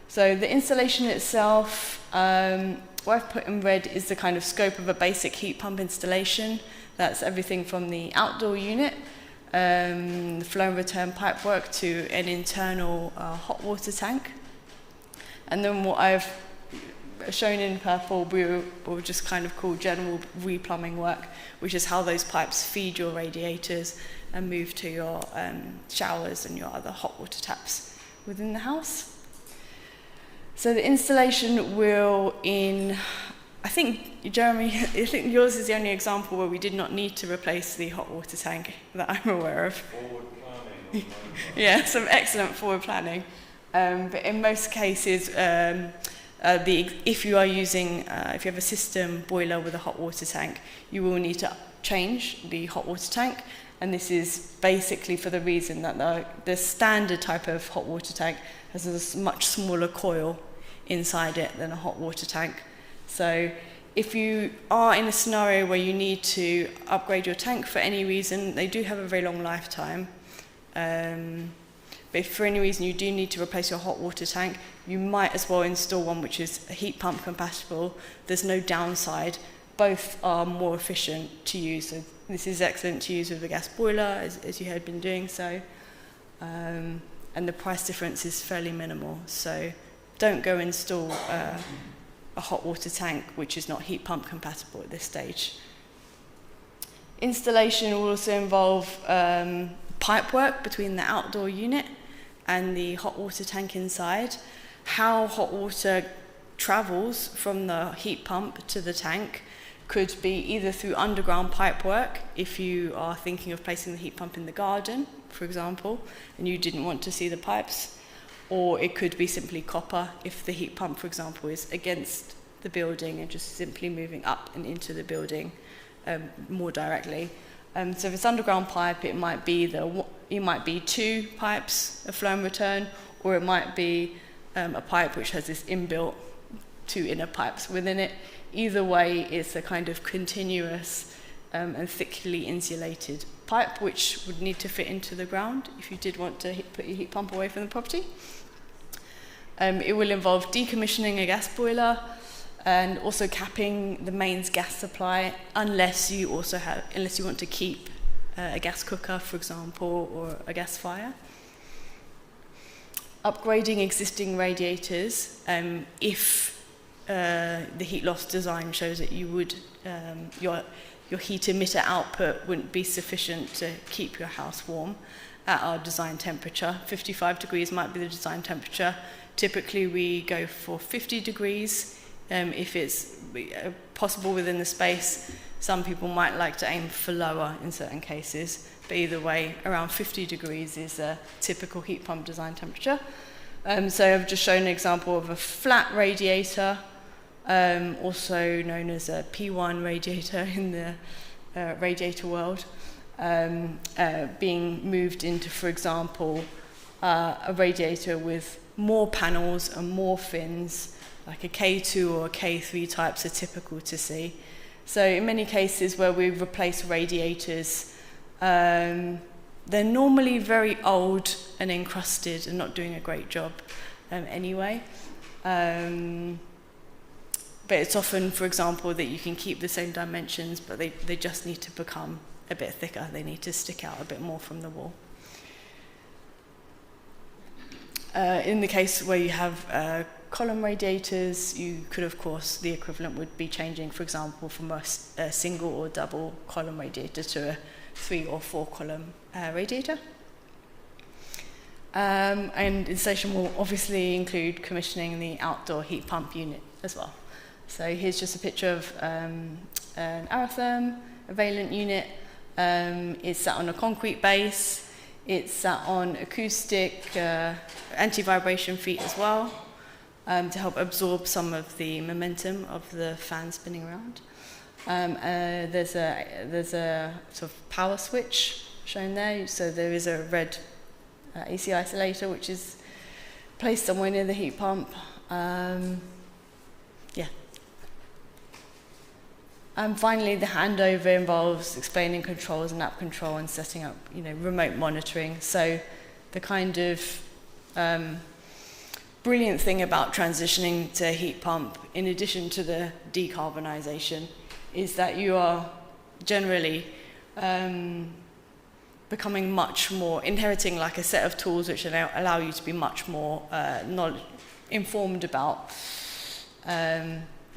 So the installation itself, what I've put in red is the kind of scope of a basic heat pump installation. That's everything from the outdoor unit, the flow and return pipework, to an internal hot water tank. And then what I've shown in purple, we'll just kind of call general replumbing work, which is how those pipes feed your radiators and move to your showers and your other hot water taps within the house. So the installation will I think, Jeremy, I think yours is the only example where we did not need to replace the hot water tank that I'm aware of. Forward planning. Yeah, some excellent forward planning. But in most cases, if you have a system boiler with a hot water tank, you will need to change the hot water tank. And this is basically for the reason that the standard type of hot water tank has a much smaller coil inside it than a hot water tank. So if you are in a scenario where you need to upgrade your tank for any reason, they do have a very long lifetime. But if for any reason you do need to replace your hot water tank, you might as well install one which is heat pump compatible. There's no downside. Both are more efficient to use. So this is excellent to use with a gas boiler, as you had been doing so. And the price difference is fairly minimal. So don't go install a hot water tank which is not heat pump compatible at this stage. Installation will also involve pipe work between the outdoor unit and the hot water tank inside. How hot water travels from the heat pump to the tank could be either through underground pipe work, if you are thinking of placing the heat pump in the garden, for example, and you didn't want to see the pipes, or it could be simply copper if the heat pump, for example, is against the building and just simply moving up and into the building more directly. So if it's underground pipe, it might be two pipes, a flow and return, or it might be a pipe which has this inbuilt two inner pipes within it. Either way, it's a kind of continuous and thickly insulated pipe which would need to fit into the ground if you did want to put your heat pump away from the property. It will involve decommissioning a gas boiler and also capping the mains gas supply, unless you want to keep a gas cooker, for example, or a gas fire. Upgrading existing radiators, if the heat loss design shows that you would your heat emitter output wouldn't be sufficient to keep your house warm at our design temperature. 55 degrees might be the design temperature. Typically we go for 50 degrees if it's possible within the space. Some people might like to aim for lower in certain cases, but either way, around 50 degrees is a typical heat pump design temperature. So I've just shown an example of a flat radiator, also known as a P1 radiator in the radiator world, being moved into, for example, a radiator with more panels and more fins, like a K2 or a K3 types are typical to see. So in many cases where we replace radiators, they're normally very old and encrusted and not doing a great job anyway. But it's often, for example, that you can keep the same dimensions, but they just need to become a bit thicker. They need to stick out a bit more from the wall. In the case where you have column radiators, you could, of course, the equivalent would be changing, for example, from a single or double column radiator to a 3 or 4 column radiator. And installation will obviously include commissioning the outdoor heat pump unit as well. So here's just a picture of an aerotherm, a Valent unit. It's sat on a concrete base. It's sat on acoustic anti-vibration feet as well, to help absorb some of the momentum of the fan spinning around. There's a sort of power switch shown there. So there is a red AC isolator which is placed somewhere near the heat pump. And finally, the handover involves explaining controls and app control and setting up, remote monitoring. So the kind of brilliant thing about transitioning to a heat pump, in addition to the decarbonisation, is that you are generally becoming much more, inheriting like a set of tools which allow you to be much more informed about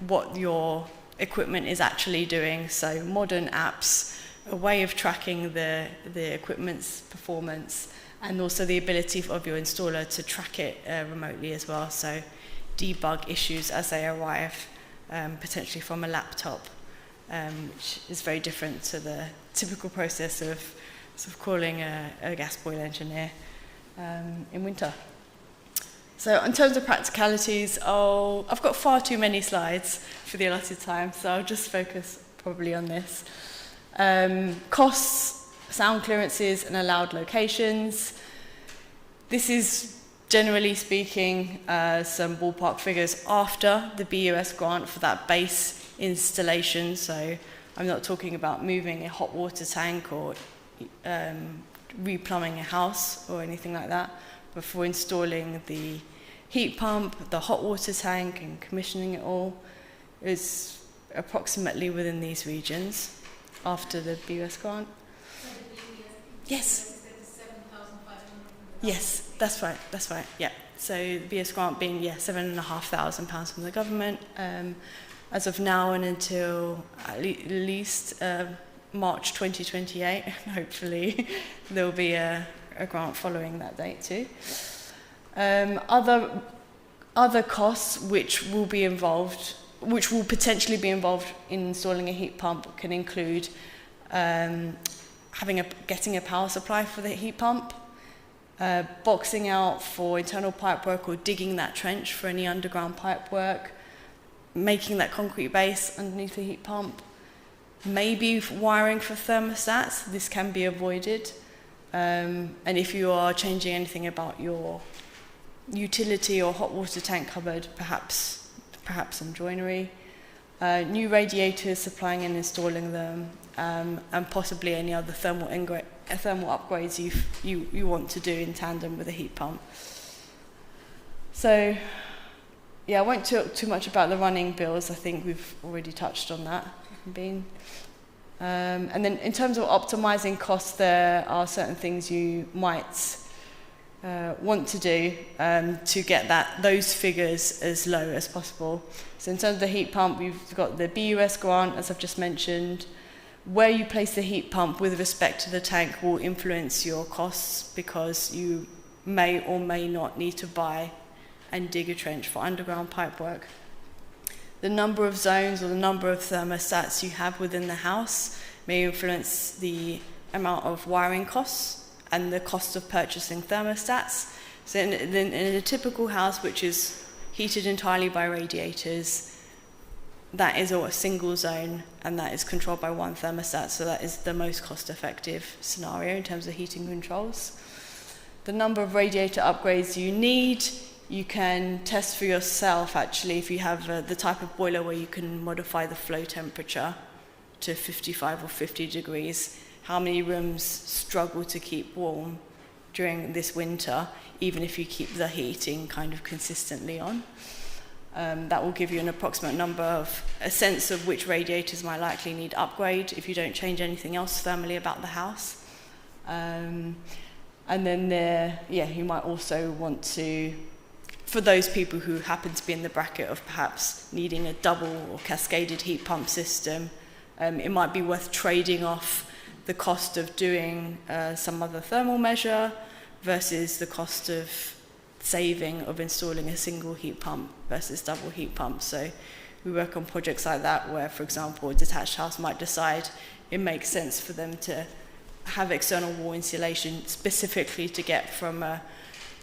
what your equipment is actually doing. So modern apps, a way of tracking the equipment's performance, and also the ability of your installer to track it remotely as well. So debug issues as they arrive, potentially from a laptop, which is very different to the typical process of sort of calling a gas boiler engineer in winter. So in terms of practicalities, I've got far too many slides for the allotted time, so I'll just focus probably on this. Costs, sound clearances and allowed locations. This is, generally speaking, some ballpark figures after the BUS grant for that base installation. So I'm not talking about moving a hot water tank or replumbing a house or anything like that, but for installing the heat pump, the hot water tank and commissioning it all is approximately within these regions after the BUS grant. Yes. Yes, that's right, yeah. So the BS grant being, £7,500 from the government. As of now and until at least March 2028, hopefully there will be a grant following that date too. Other costs which will potentially be involved in installing a heat pump can include getting a power supply for the heat pump, boxing out for internal pipe work or digging that trench for any underground pipe work, making that concrete base underneath the heat pump, maybe wiring for thermostats. This can be avoided. And if you are changing anything about your utility or hot water tank cupboard, perhaps some joinery, new radiators, supplying and installing them, and possibly any other thermal upgrades you want to do in tandem with a heat pump. So, yeah, I won't talk too much about the running bills. I think we've already touched on that. And then in terms of optimizing costs, there are certain things you might want to do to get those figures as low as possible. So in terms of the heat pump, we've got the BUS grant, as I've just mentioned. Where you place the heat pump with respect to the tank will influence your costs, because you may or may not need to buy and dig a trench for underground pipe work. The number of zones or the number of thermostats you have within the house may influence the amount of wiring costs and the cost of purchasing thermostats. So in a typical house which is heated entirely by radiators, that is a single zone and that is controlled by one thermostat, so that is the most cost-effective scenario in terms of heating controls. The number of radiator upgrades you need, you can test for yourself actually if you have the type of boiler where you can modify the flow temperature to 55 or 50 degrees. How many rooms struggle to keep warm during this winter, even if you keep the heating kind of consistently on? That will give you an approximate a sense of which radiators might likely need upgrade if you don't change anything else thermally about the house. And then you might also want to, for those people who happen to be in the bracket of perhaps needing a double or cascaded heat pump system, it might be worth trading off the cost of doing some other thermal measure versus the cost of saving of installing a single heat pump versus double heat pump. So we work on projects like that where, for example, a detached house might decide it makes sense for them to have external wall insulation specifically to get from a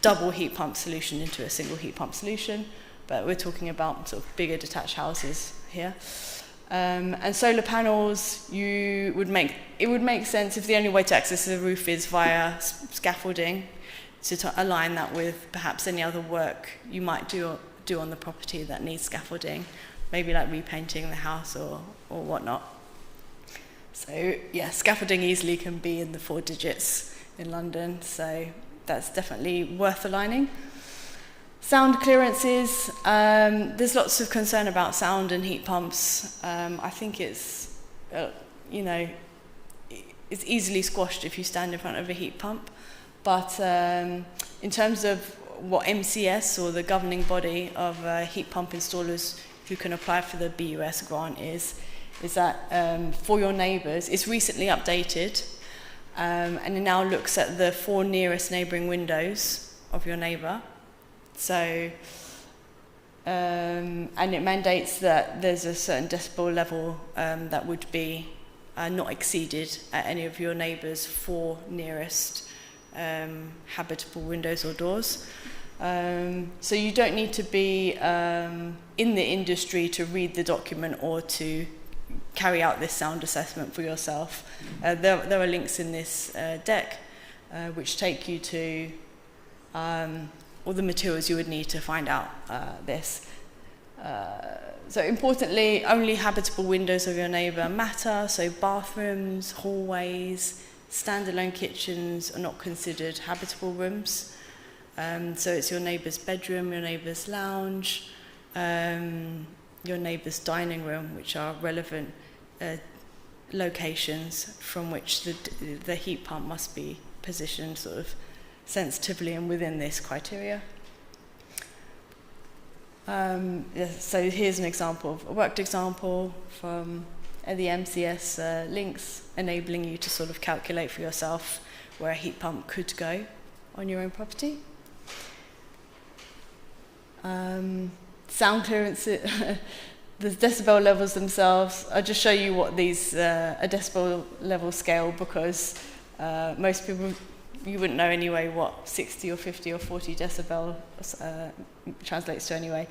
double heat pump solution into a single heat pump solution, but we're talking about sort of bigger detached houses here. And solar panels, it would make sense if the only way to access the roof is via scaffolding, to align that with perhaps any other work you might do on the property that needs scaffolding, maybe like repainting the house or whatnot. So yeah, scaffolding easily can be in the 4 digits in London, so that's definitely worth aligning. Sound clearances, there's lots of concern about sound and heat pumps. I think it's, it's easily squashed if you stand in front of a heat pump. But in terms of what MCS, or the governing body of heat pump installers who can apply for the BUS grant, is that for your neighbours, it's recently updated, and it now looks at the 4 nearest neighbouring windows of your neighbour. So, and it mandates that there's a certain decibel level that would be not exceeded at any of your neighbours' 4 nearest habitable windows or doors. So you don't need to be in the industry to read the document or to carry out this sound assessment for yourself. There are links in this deck which take you to all the materials you would need to find out this. So importantly, only habitable windows of your neighbour matter, so bathrooms, hallways, standalone kitchens are not considered habitable rooms. So it's your neighbour's bedroom, your neighbour's lounge, your neighbour's dining room, which are relevant locations from which the heat pump must be positioned sort of sensitively and within this criteria. So here's an example, a worked example from the MCS links, enabling you to sort of calculate for yourself where a heat pump could go on your own property. Sound clearance, the decibel levels themselves, I'll just show you what these, a decibel level scale, because most people, you wouldn't know anyway what 60 or 50 or 40 decibel translates to anyway.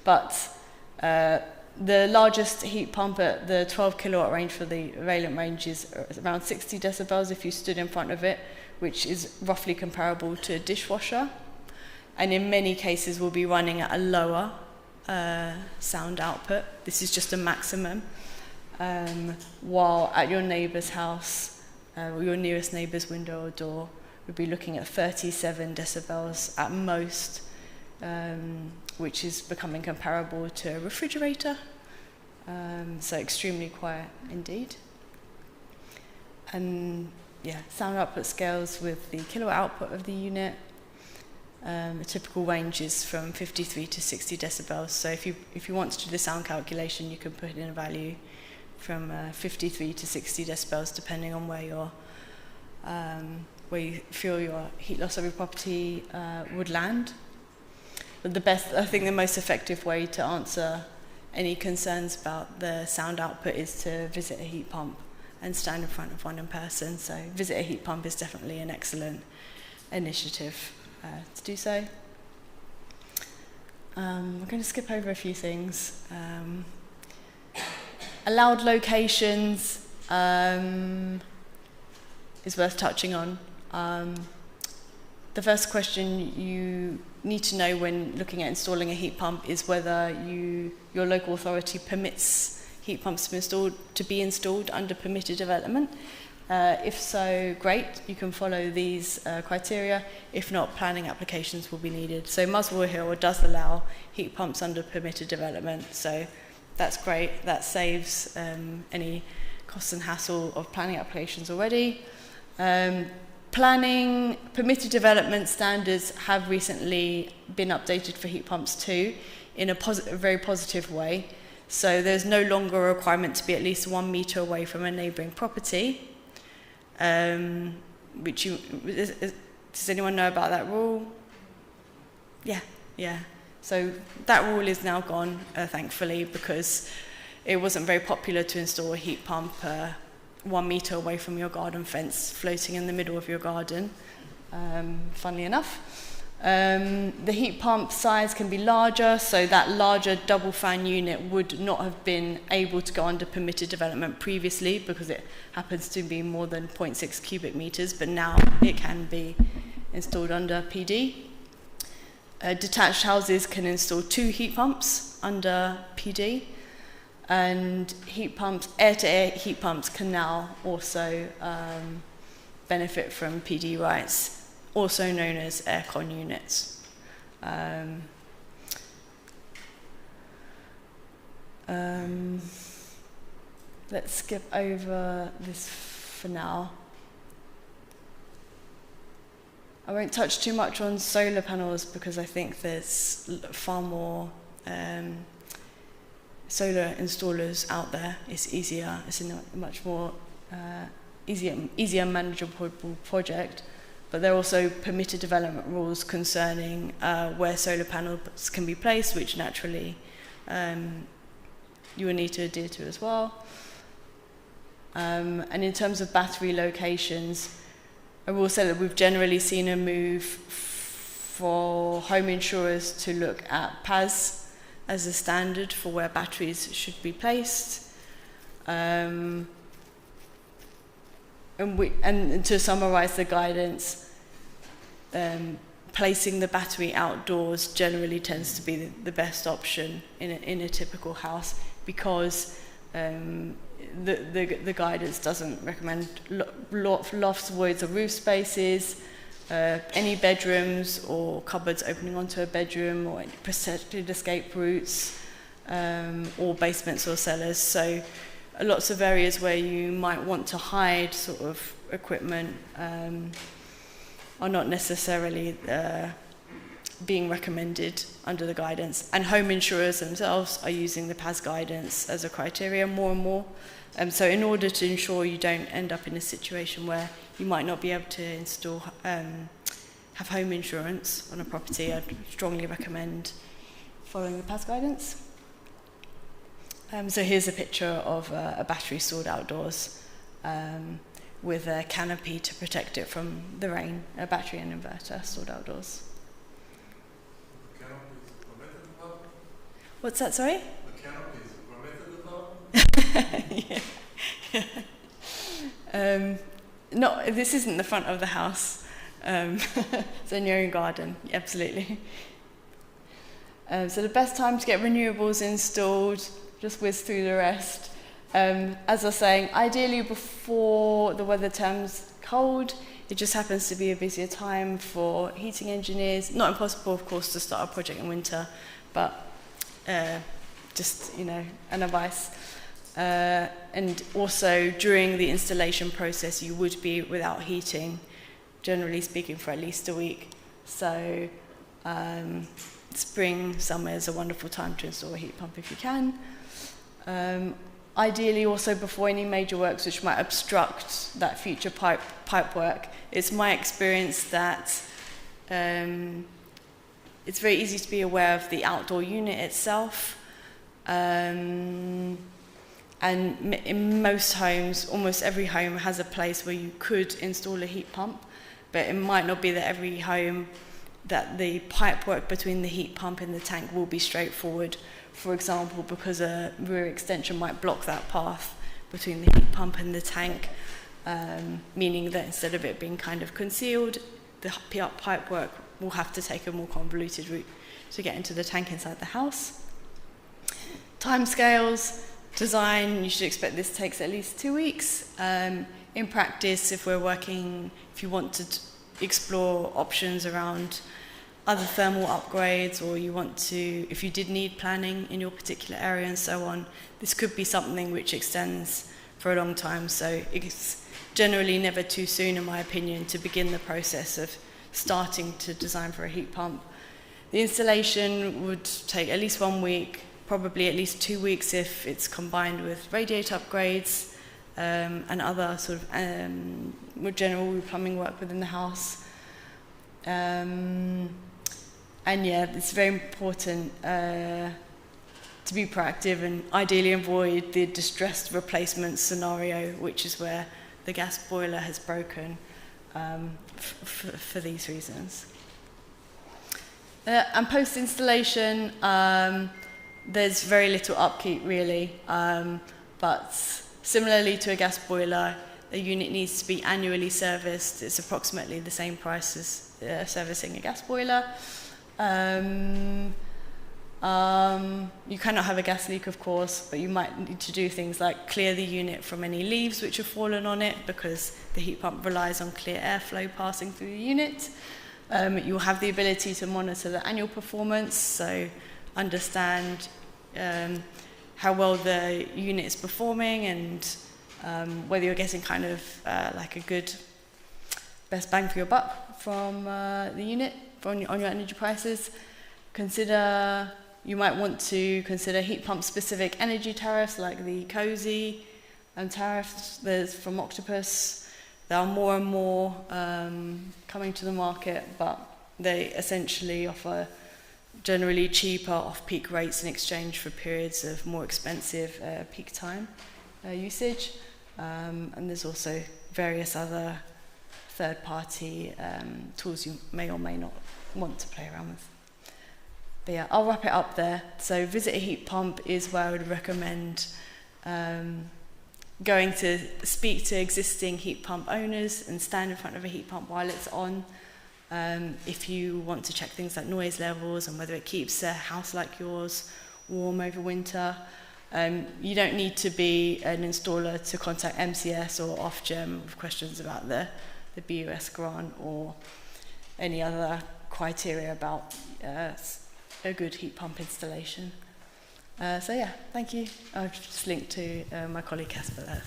But the largest heat pump at the 12 kilowatt range for the Valent range is around 60 decibels if you stood in front of it, which is roughly comparable to a dishwasher. And in many cases will be running at a lower sound output. This is just a maximum. While at your neighbour's house, or your nearest neighbour's window or door, we'd be looking at 37 decibels at most, which is becoming comparable to a refrigerator. So extremely quiet indeed. And yeah, sound output scales with the kilowatt output of the unit. A typical range is from 53 to 60 decibels. So if you want to do the sound calculation, you can put in a value from 53 to 60 decibels, depending on where you feel your heat loss of your property would land. But I think the most effective way to answer any concerns about the sound output is to visit a heat pump and stand in front of one in person. So visit a heat pump is definitely an excellent initiative to do so. We're going to skip over a few things. Allowed locations is worth touching on. The first question you need to know when looking at installing a heat pump is whether your local authority permits heat pumps to be installed under permitted development. If so, great, you can follow these criteria. If not, planning applications will be needed. So Muswell Hill does allow heat pumps under permitted development, so that's great. That saves any cost and hassle of planning applications already. Planning permitted development standards have recently been updated for heat pumps too, in a very positive way. So there's no longer a requirement to be at least 1 metre away from a neighbouring property. Does anyone know about that rule? Yeah. So that rule is now gone, thankfully, because it wasn't very popular to install a heat pump 1 metre away from your garden fence, floating in the middle of your garden, funnily enough. The heat pump size can be larger, so that larger double fan unit would not have been able to go under permitted development previously because it happens to be more than 0.6 cubic metres, but now it can be installed under PD. Detached houses can install 2 heat pumps under PD, and heat pumps, air-to-air heat pumps, can now also benefit from PD rights also known as aircon units. Let's skip over this for now. I won't touch too much on solar panels because I think there's far more solar installers out there. It's easier, it's a much more easier manageable project, but there are also permitted development rules concerning where solar panels can be placed, which naturally you will need to adhere to as well. And in terms of battery locations, I will say that we've generally seen a move for home insurers to look at PAS as a standard for where batteries should be placed. And to summarise the guidance, placing the battery outdoors generally tends to be the best option in a typical house, because the guidance doesn't recommend lofts, voids or roof spaces, any bedrooms or cupboards opening onto a bedroom, or any protected escape routes, or basements or cellars. So lots of areas where you might want to hide sort of equipment are not necessarily being recommended under the guidance. And home insurers themselves are using the PAS guidance as a criteria more and more. So in order to ensure you don't end up in a situation where you might not be able to install, have home insurance on a property, I'd strongly recommend following the PAS guidance. So here's a picture of a battery stored outdoors with a canopy to protect it from the rain, a battery and inverter stored outdoors. The canopy is permitted above? What's that, sorry? The canopy is permitted above? Yeah. No, this isn't the front of the house. It's in your own garden, absolutely. So the best time to get renewables installed, just whiz through the rest. As I was saying, ideally before the weather turns cold. It just happens to be a busier time for heating engineers. Not impossible, of course, to start a project in winter, but just, an advice. And also during the installation process, you would be without heating, generally speaking, for at least a week. So spring, summer is a wonderful time to install a heat pump if you can. Ideally also before any major works which might obstruct that future pipe work. It's my experience that it's very easy to be aware of the outdoor unit itself. And in most homes, almost every home has a place where you could install a heat pump, but it might not be that every home that the pipe work between the heat pump and the tank will be straightforward. For example, because a rear extension might block that path between the heat pump and the tank, meaning that instead of it being kind of concealed, the pipe work will have to take a more convoluted route to get into the tank inside the house. Timescales, design, you should expect this takes at least 2 weeks. In practice, if you want to explore options around other thermal upgrades, or if you did need planning in your particular area and so on, this could be something which extends for a long time. So it's generally never too soon, in my opinion, to begin the process of starting to design for a heat pump. The installation would take at least 1 week, probably at least 2 weeks if it's combined with radiator upgrades and other sort of more general plumbing work within the house. And yeah, it's very important to be proactive and ideally avoid the distressed replacement scenario, which is where the gas boiler has broken for these reasons. And post-installation, there's very little upkeep really, but similarly to a gas boiler, a unit needs to be annually serviced. It's approximately the same price as servicing a gas boiler. You cannot have a gas leak, of course, but you might need to do things like clear the unit from any leaves which have fallen on it, because the heat pump relies on clear airflow passing through the unit. You'll have the ability to monitor the annual performance, so understand how well the unit is performing and whether you're getting kind of like a good best bang for your buck from the unit on your energy prices. You might want to consider heat pump specific energy tariffs like the COSY tariffs. There's from Octopus. There are more and more coming to the market, but they essentially offer generally cheaper off-peak rates in exchange for periods of more expensive peak time usage. And there's also various other third-party tools you may or may not want to play around with. But yeah, I'll wrap it up there. So visit a heat pump is where I would recommend going to speak to existing heat pump owners and stand in front of a heat pump while it's on. If you want to check things like noise levels and whether it keeps a house like yours warm over winter. You don't need to be an installer to contact MCS or Ofgem with questions about the BUS grant or any other criteria about a good heat pump installation. So yeah, thank you. I've just linked to my colleague Casper there.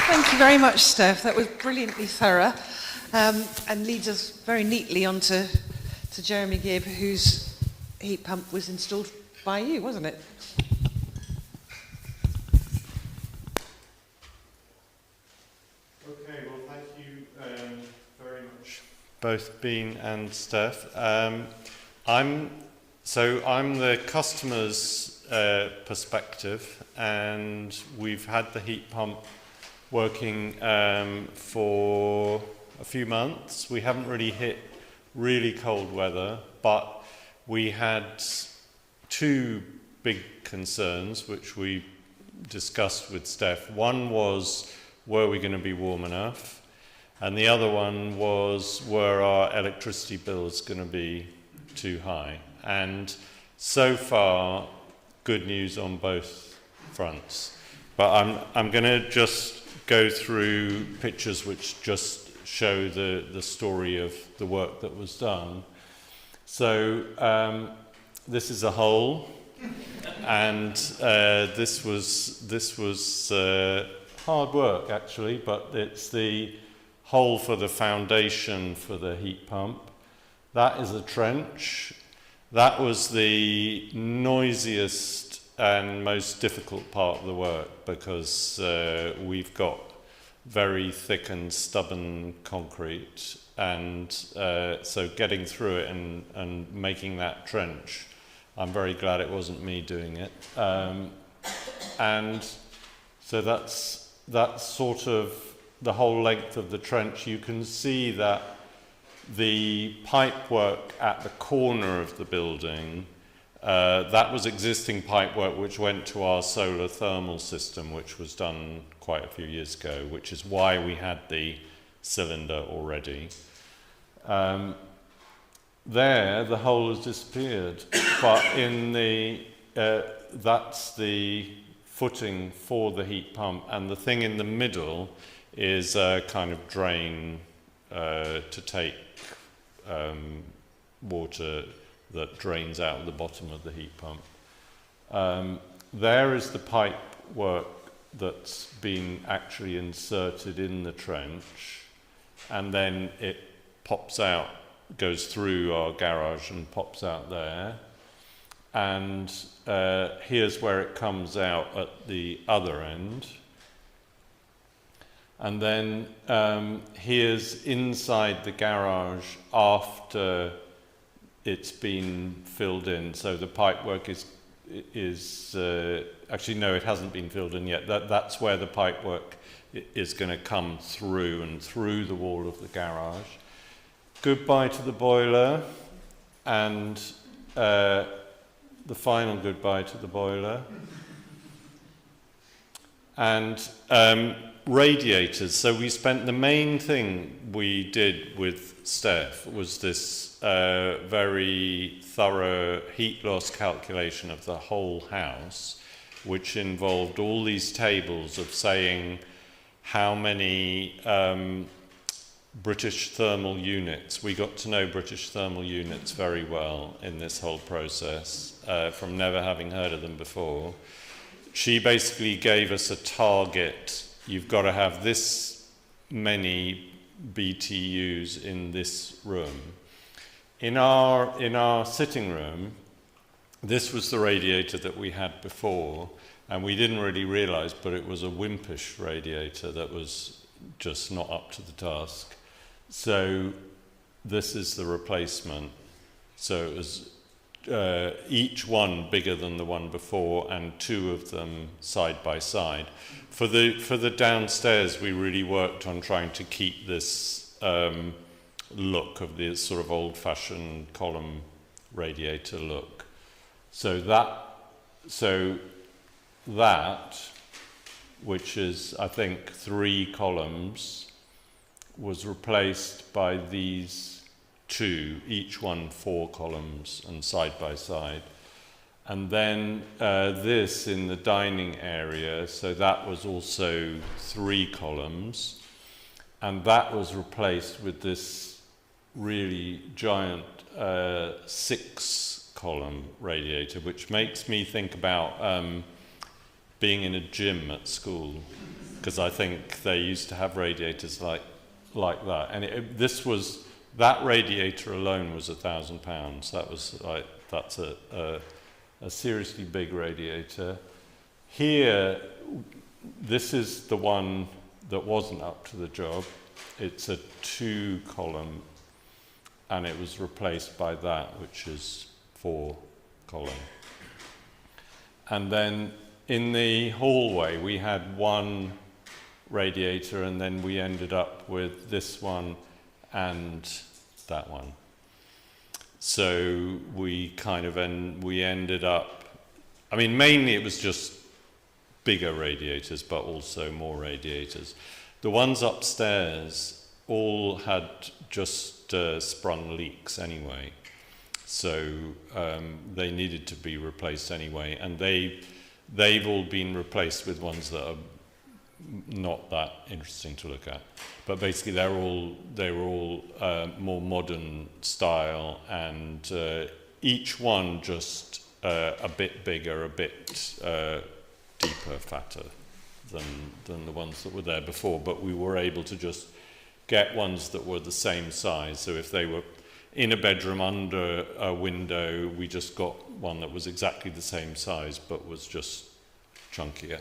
Thank you very much, Steph. That was brilliantly thorough, and leads us very neatly onto Jeremy Gibb, whose heat pump was installed by you, wasn't it? Okay, well, thank you very much, both Bean and Steph. I'm the customer's perspective, and we've had the heat pump working for a few months. We haven't really hit really cold weather, but we had two big concerns which we discussed with Steph. One was, were we going to be warm enough? And the other one was, were our electricity bills going to be too high? And so far, good news on both fronts. But I'm going to just go through pictures which just show the story of the work that was done. So this is a hole, and this was hard work actually, but it's the hole for the foundation for the heat pump. That is a trench. That was the noisiest and most difficult part of the work, because we've got very thick and stubborn concrete, and so getting through it and making that trench, I'm very glad it wasn't me doing it. And so that's sort of the whole length of the trench. You can see that the pipe work at the corner of the building, that was existing pipe work which went to our solar thermal system, which was done quite a few years ago, which is why we had the cylinder already. There, the hole has disappeared, but in the that's the footing for the heat pump, and the thing in the middle is a kind of drain to take water that drains out of the bottom of the heat pump. There is the pipe work that's been actually inserted in the trench, and then it pops out, goes through our garage and pops out there. And here's where it comes out at the other end. And then here's inside the garage after it's been filled in. So the pipe work is actually, no, it hasn't been filled in yet. That's where the pipe work is going to come through and through the wall of the garage. Goodbye to the boiler, and the final goodbye to the boiler. And radiators. So we spent, the main thing we did with Steph was this very thorough heat loss calculation of the whole house, which involved all these tables of saying how many British thermal units. We got to know British thermal units very well in this whole process, from never having heard of them before. She basically gave us a target. You've got to have this many BTUs in this room. In our sitting room, this was the radiator that we had before, and we didn't really realize, but it was a wimpish radiator that was just not up to the task. So this is the replacement. So it was each one bigger than the one before, and two of them side by side. For the downstairs, we really worked on trying to keep this look of the sort of old-fashioned column radiator look. So that, which is I think 3 columns, was replaced by these 2, each one 4 columns and side by side. And then this in the dining area, so that was also 3 columns, and that was replaced with this really giant 6-column radiator, which makes me think about being in a gym at school, because I think they used to have radiators like that, and that radiator alone was £1,000. That was like, that's a seriously big radiator. Here, this is the one that wasn't up to the job. It's a 2-column, and it was replaced by that, which is 4-column. And then in the hallway, we had 1 radiator, and then we ended up with this one and that one. So we ended up, I mean, mainly it was just bigger radiators, but also more radiators. The ones upstairs all had just sprung leaks anyway, so they needed to be replaced anyway, and they've all been replaced with ones that are not that interesting to look at. But basically they were all more modern style, and each one just a bit bigger, a bit deeper, fatter than the ones that were there before. But we were able to just get ones that were the same size. So if they were in a bedroom under a window, we just got one that was exactly the same size but was just chunkier.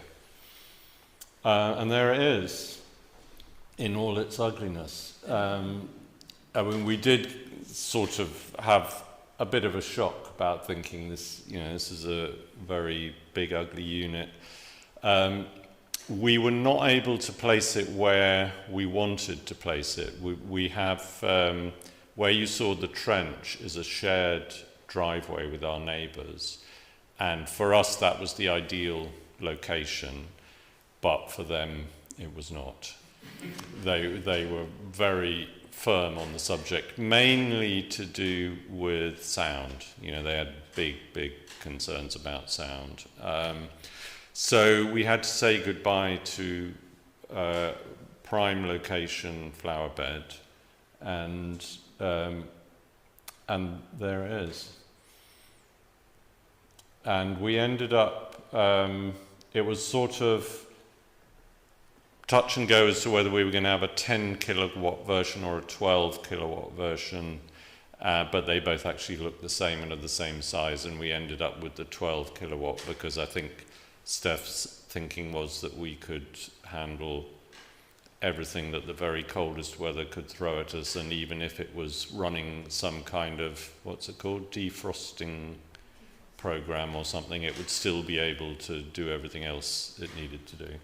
And there it is, in all its ugliness. I mean, we did sort of have a bit of a shock about thinking this is a very big, ugly unit. We were not able to place it where we wanted to place it. We have, where you saw the trench is a shared driveway with our neighbours. And for us, that was the ideal location. But for them, it was not. They were very firm on the subject, mainly to do with sound. They had big concerns about sound. So we had to say goodbye to prime location flower bed, and there it is. And we ended up, it was sort of touch and go as to whether we were going to have a 10 kilowatt version or a 12 kilowatt version, but they both actually looked the same and are the same size, and we ended up with the 12 kilowatt because I think Steph's thinking was that we could handle everything that the very coldest weather could throw at us, and even if it was running some kind of, what's it called, defrosting program or something, it would still be able to do everything else it needed to do.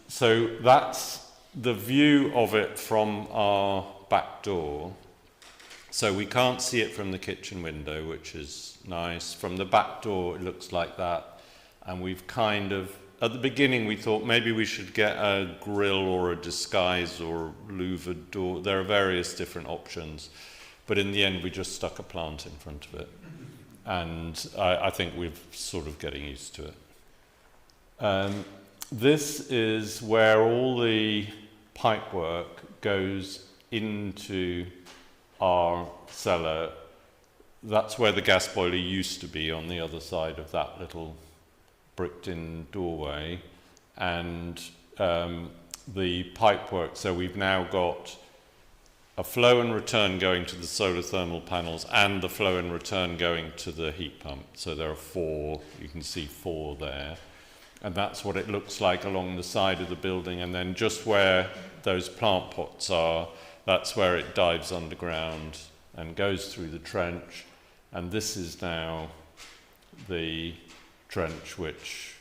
So that's the view of it from our back door. So we can't see it from the kitchen window, which is nice. From the back door, it looks like that. And we've kind of at the beginning we thought maybe we should get a grill or a disguise or louvered door. There are various different options, but in the end we just stuck a plant in front of it, and I think we're sort of getting used to it. This is where all the pipework goes into our cellar. That's where the gas boiler used to be, on the other side of that little bricked-in doorway, and the pipework. So we've now got a flow and return going to the solar thermal panels, and the flow and return going to the heat pump. So there are 4. You can see 4 there, and that's what it looks like along the side of the building. And then just where those plant pots are, that's where it dives underground and goes through the trench. And this is now the trench, which,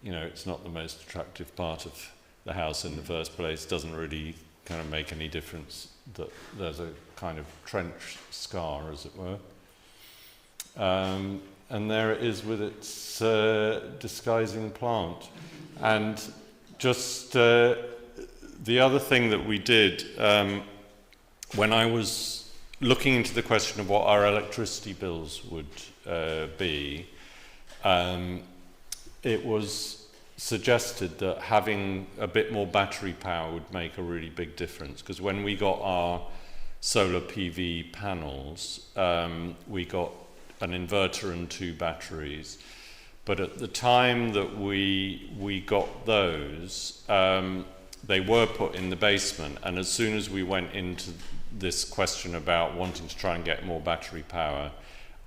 you know, it's not the most attractive part of the house in the first place. Doesn't really kind of make any difference that there's a kind of trench scar, as it were. And there it is with its disguising plant. And just the other thing that we did, when I was looking into the question of what our electricity bills would be, it was suggested that having a bit more battery power would make a really big difference, because when we got our solar PV panels, we got an inverter and 2 batteries, but at the time that we got those, they were put in the basement, and as soon as we went into this question about wanting to try and get more battery power,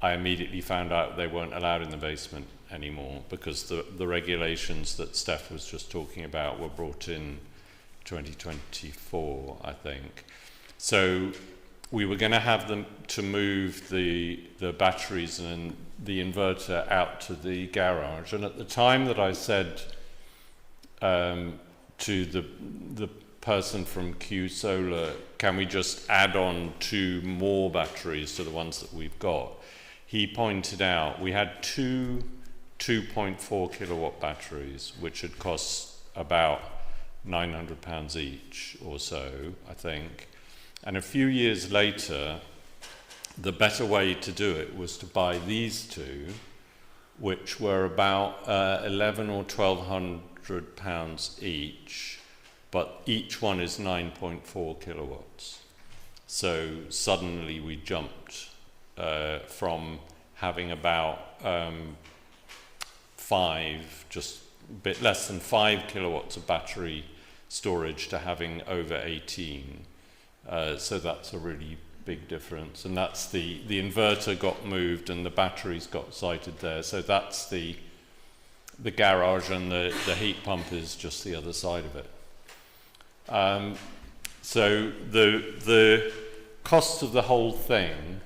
I immediately found out they weren't allowed in the basement anymore, because the regulations that Steph was just talking about were brought in 2024, I think. So we were going to have them to move the batteries and the inverter out to the garage, and at the time that I said to the person from Q Solar, can we just add on 2 more batteries to the ones that we've got, he pointed out we had 2 2.4 kilowatt batteries, which had cost about £900 each or so, I think. And a few years later, the better way to do it was to buy these 2, which were about £1,100 or £1,200 each, but each one is 9.4 kilowatts. So suddenly we jumped from having about 5, just a bit less than 5 kilowatts of battery storage to having over 18. So that's a really big difference. And that's the inverter got moved and the batteries got sited there. So that's the garage, and the heat pump is just the other side of it. So the cost of the whole thing,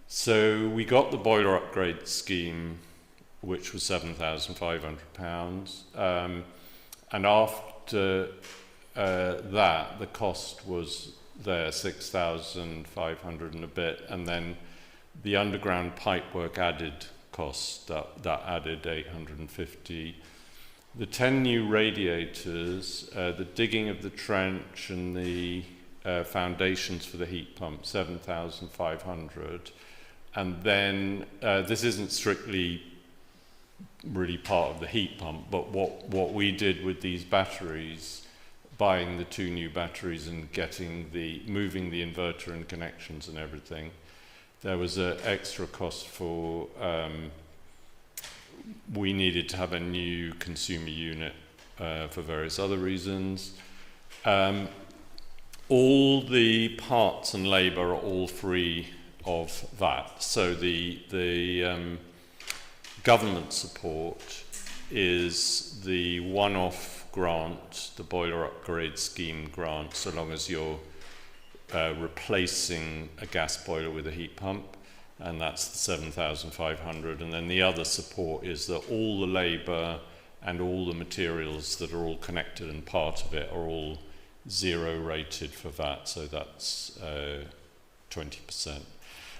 so we got the boiler upgrade scheme, which was £7,500, and after that the cost was there 6,500 and a bit, and then the underground pipework added cost that added 850. The 10 new radiators, the digging of the trench and the foundations for the heat pump, 7,500. And then this isn't strictly really part of the heat pump, but what we did with these batteries, buying the 2 new batteries and moving the inverter and connections and everything, there was an extra cost for we needed to have a new consumer unit for various other reasons. All the parts and labour are all free of that. So the government support is the one-off grant, the boiler upgrade scheme grant, so long as you're replacing a gas boiler with a heat pump, and that's the 7,500. And then the other support is that all the labour and all the materials that are all connected and part of it are all 0 rated for VAT, so that's 20%.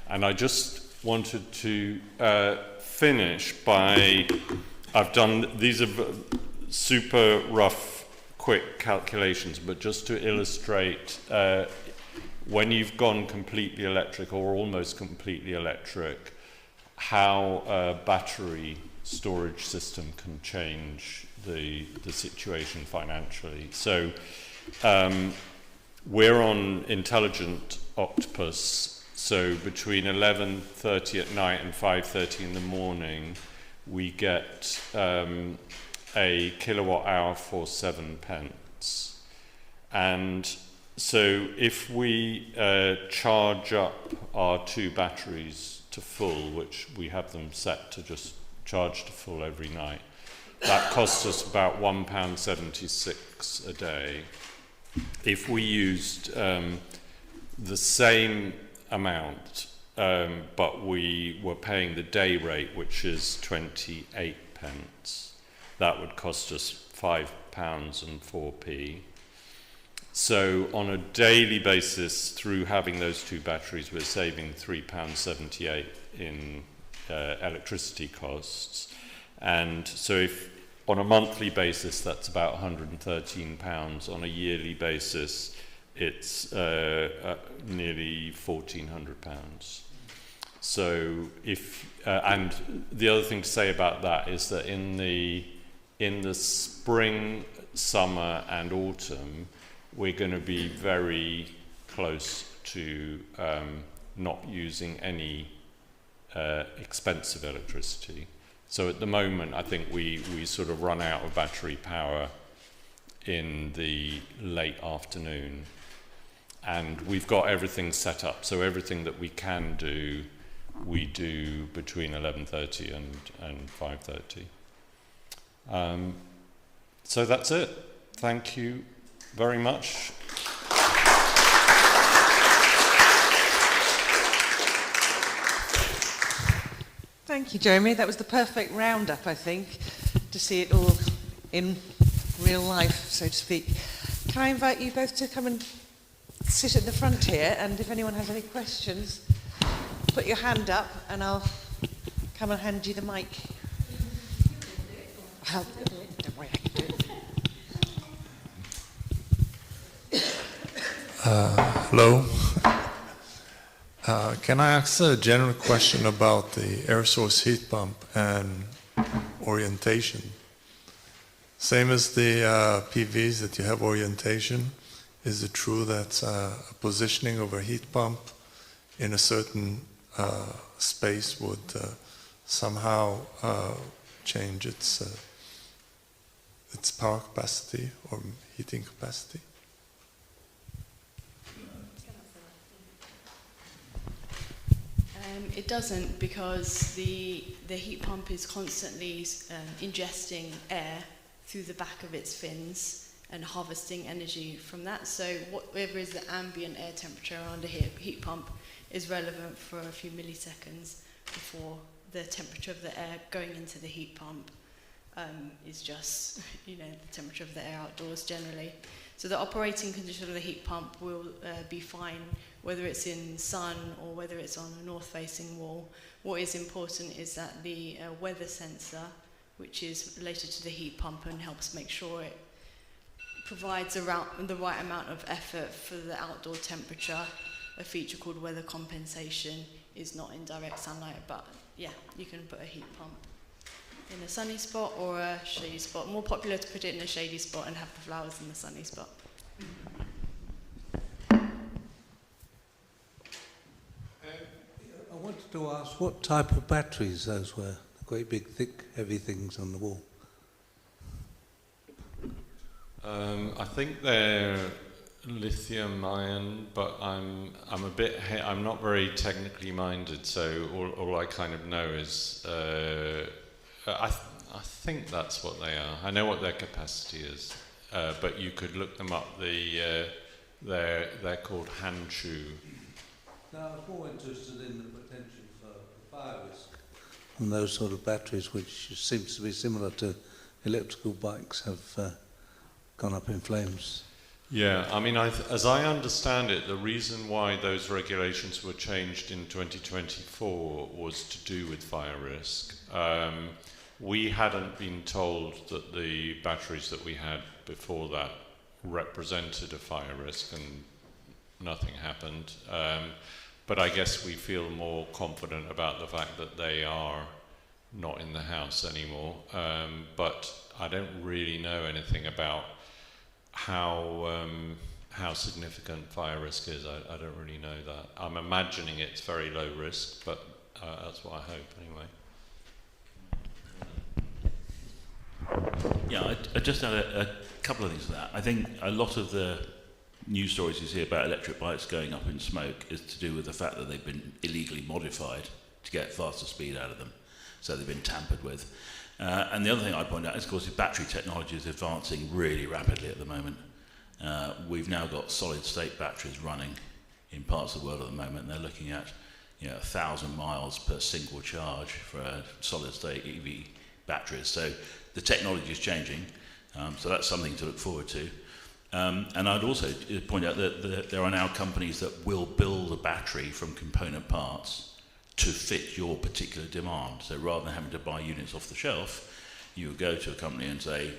And I just wanted to finish by I've done, these are super rough, quick calculations, but just to illustrate, when you've gone completely electric or almost completely electric, how a battery storage system can change the situation financially. So we're on Intelligent Octopus, so between 11:30 at night and 5:30 in the morning, we get a kilowatt hour for 7 pence. And so if we charge up our 2 batteries to full, which we have them set to just charge to full every night, that costs us about £1.76 a day. If we used the same amount, but we were paying the day rate, which is 28 pence, that would cost us £5.04. So on a daily basis, through having those 2 batteries, we're saving £3.78 in electricity costs. And so if on a monthly basis, that's about £113. On a yearly basis, it's nearly £1,400. So if and the other thing to say about that is that in the spring, summer, and autumn, we're going to be very close to not using any expensive electricity. So at the moment, I think we sort of run out of battery power in the late afternoon. And we've got everything set up. So everything that we can do, we do between 11:30 and 5:30. So that's it. Thank you very much. Thank you, Jeremy. That was the perfect roundup, I think, to see it all in real life, so to speak. Can I invite you both to come and sit at the front here, and if anyone has any questions, put your hand up and I'll come and hand you the mic. Don't worry, I can do it. Hello. Can I ask a general question about the air source heat pump and orientation? Same as the PVs that you have orientation, is it true that positioning of a heat pump in a certain space would somehow change its power capacity or heating capacity? It doesn't, because the heat pump is constantly ingesting air through the back of its fins and harvesting energy from that. So whatever is the ambient air temperature around a heat pump is relevant for a few milliseconds before the temperature of the air going into the heat pump is just, the temperature of the air outdoors generally. So the operating condition of the heat pump will be fine, whether it's in sun or whether it's on a north-facing wall. What is important is that the weather sensor, which is related to the heat pump and helps make sure it provides the right amount of effort for the outdoor temperature, a feature called weather compensation, is not in direct sunlight, but yeah, you can put a heat pump in a sunny spot or a shady spot. More popular to put it in a shady spot and have the flowers in the sunny spot. I wanted to ask what type of batteries those were, the great big thick heavy things on the wall. I think they're lithium ion, but I'm not very technically minded, so all I kind of know is I think that's what they are. I know what their capacity is, but you could look them up. They're called Hanchu. Now, I was more interested in the potential for fire risk and those sort of batteries, which seems to be similar to electrical bikes, have gone up in flames. Yeah, I mean, as I understand it, the reason why those regulations were changed in 2024 was to do with fire risk. We hadn't been told that the batteries that we had before that represented a fire risk, and nothing happened. But I guess we feel more confident about the fact that they are not in the house anymore. But I don't really know anything about how significant fire risk is. I don't really know that. I'm imagining it's very low risk, but that's what I hope anyway. Yeah, I just add a couple of things to that. I think a lot of the news stories you see about electric bikes going up in smoke is to do with the fact that they've been illegally modified to get faster speed out of them. So they've been tampered with. And the other thing I'd point out is, of course, the battery technology is advancing really rapidly at the moment. We've now got solid-state batteries running in parts of the world at the moment, and they're looking at 1,000 miles per single charge for solid-state EV batteries. So the technology is changing, so that's something to look forward to. And I'd also point out that there are now companies that will build a battery from component parts to fit your particular demand. So rather than having to buy units off the shelf, you would go to a company and say,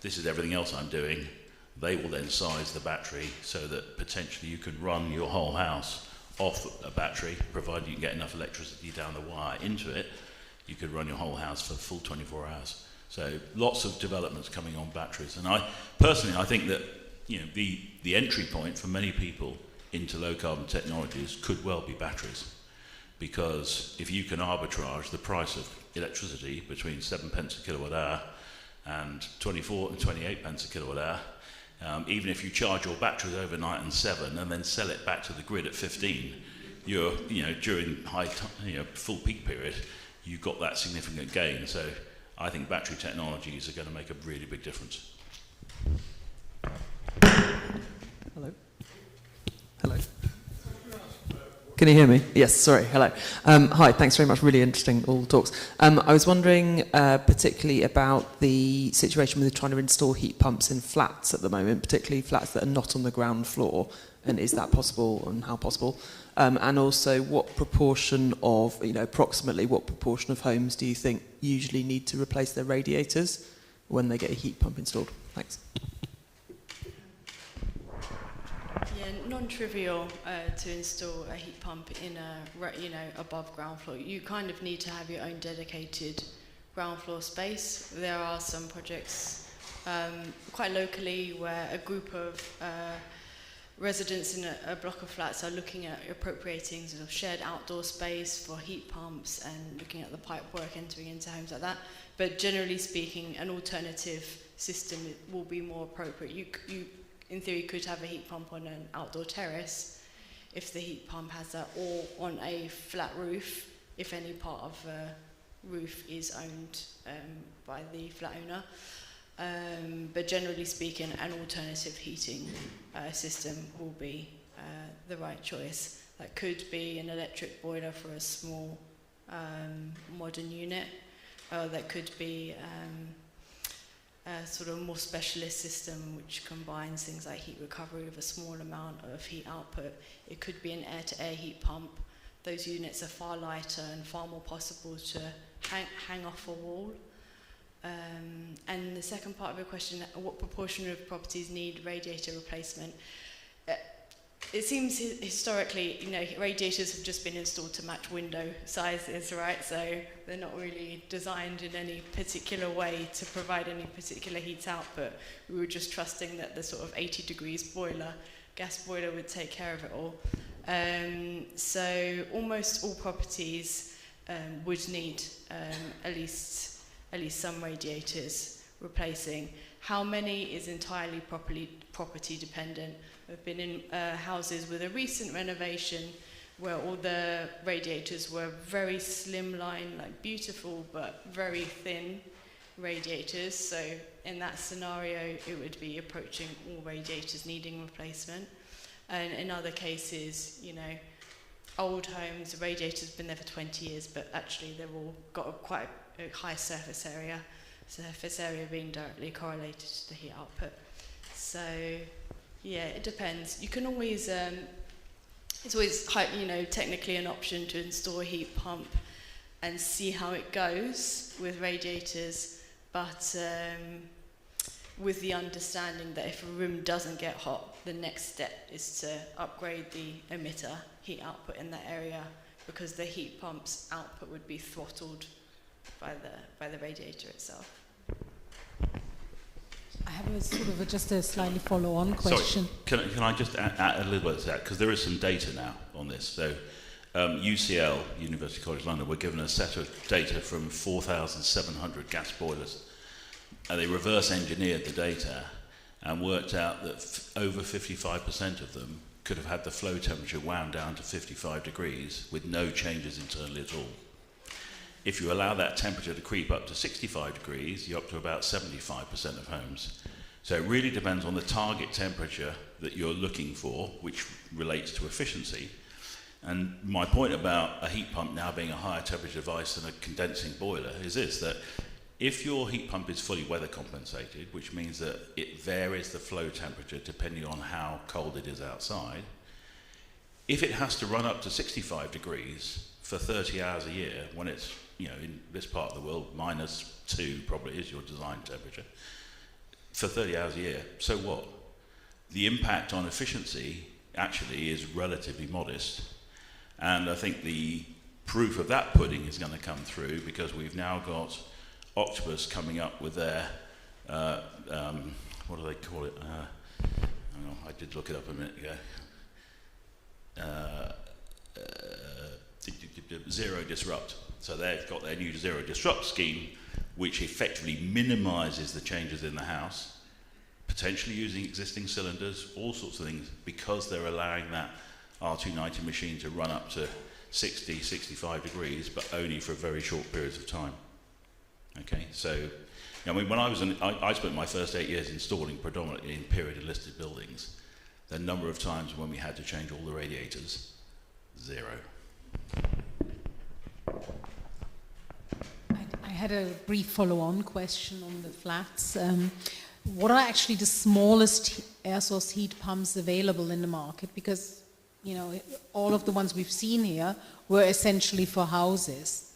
this is everything else I'm doing. They will then size the battery so that potentially you can run your whole house off a battery, provided you can get enough electricity down the wire into it. You could run your whole house for full 24 hours. So lots of developments coming on batteries. And I think that the entry point for many people into low carbon technologies could well be batteries. Because if you can arbitrage the price of electricity between 7 pence a kilowatt hour and 24 and 28 pence a kilowatt hour, even if you charge your batteries overnight and 7 and then sell it back to the grid at 15, during full peak period, you've got that significant gain. So I think battery technologies are going to make a really big difference. Hello. Hello. Can you hear me? Yes, sorry, hello. Hi, thanks very much, really interesting, all the talks. I was wondering particularly about the situation with trying to install heat pumps in flats at the moment, particularly flats that are not on the ground floor, and is that possible and how possible? And also what proportion of, approximately what proportion of homes do you think usually need to replace their radiators when they get a heat pump installed? Thanks. Yeah, non-trivial to install a heat pump in a above ground floor. You kind of need to have your own dedicated ground floor space. There are some projects quite locally where a group of residents in a block of flats are looking at appropriating sort of shared outdoor space for heat pumps and looking at the pipe work entering into homes like that. But generally speaking, an alternative system will be more appropriate. You in theory could have a heat pump on an outdoor terrace if the heat pump has that, or on a flat roof if any part of the roof is owned by the flat owner. But generally speaking, an alternative heating system will be the right choice. That could be an electric boiler for a small modern unit, or that could be a sort of more specialist system which combines things like heat recovery with a small amount of heat output. It could be an air-to-air heat pump. Those units are far lighter and far more possible to hang off a wall. And the second part of your question, what proportion of properties need radiator replacement? It seems historically, radiators have just been installed to match window sizes, right? So they're not really designed in any particular way to provide any particular heat output. We were just trusting that the sort of 80 degrees gas boiler would take care of it all. So almost all properties would need at least some radiators replacing. How many is entirely property dependent. I've been in houses with a recent renovation where all the radiators were very slimline, like beautiful but very thin radiators. So in that scenario, it would be approaching all radiators needing replacement. And in other cases, old homes, the radiator's been there for 20 years, but actually they've all got quite a high surface area being directly correlated to the heat output. So yeah, it depends. You can always, it's always technically an option to install a heat pump and see how it goes with radiators, but with the understanding that if a room doesn't get hot, the next step is to upgrade the emitter heat output in that area, because the heat pump's output would be throttled by the radiator itself. I have a sort of just a slightly follow-on question. Sorry, can I just add a little bit to that? Because there is some data now on this. So UCL, University College London, were given a set of data from 4,700 gas boilers. And they reverse engineered the data and worked out that over 55% of them could have had the flow temperature wound down to 55 degrees with no changes internally at all. If you allow that temperature to creep up to 65 degrees, you're up to about 75% of homes. So it really depends on the target temperature that you're looking for, which relates to efficiency. And my point about a heat pump now being a higher temperature device than a condensing boiler is this, that if your heat pump is fully weather compensated, which means that it varies the flow temperature depending on how cold it is outside, if it has to run up to 65 degrees for 30 hours a year, when it's, you know, in this part of the world, -2 probably is your design temperature, for 30 hours a year, so what? The impact on efficiency actually is relatively modest. And I think the proof of that pudding is going to come through, because we've now got Octopus coming up with their, what do they call it? Hang on, I did look it up a minute ago. Zero disrupt. So they've got their new zero disrupt scheme, which effectively minimises the changes in the house, potentially using existing cylinders, all sorts of things, because they're allowing that R290 machine to run up to 60, 65 degrees, but only for very short periods of time. Okay, so I mean, when I spent my first 8 years installing predominantly in period-listed buildings. The number of times when we had to change all the radiators, 0. I had a brief follow-on question on the flats. What are actually the smallest air source heat pumps available in the market? Because, you know, all of the ones we've seen here were essentially for houses.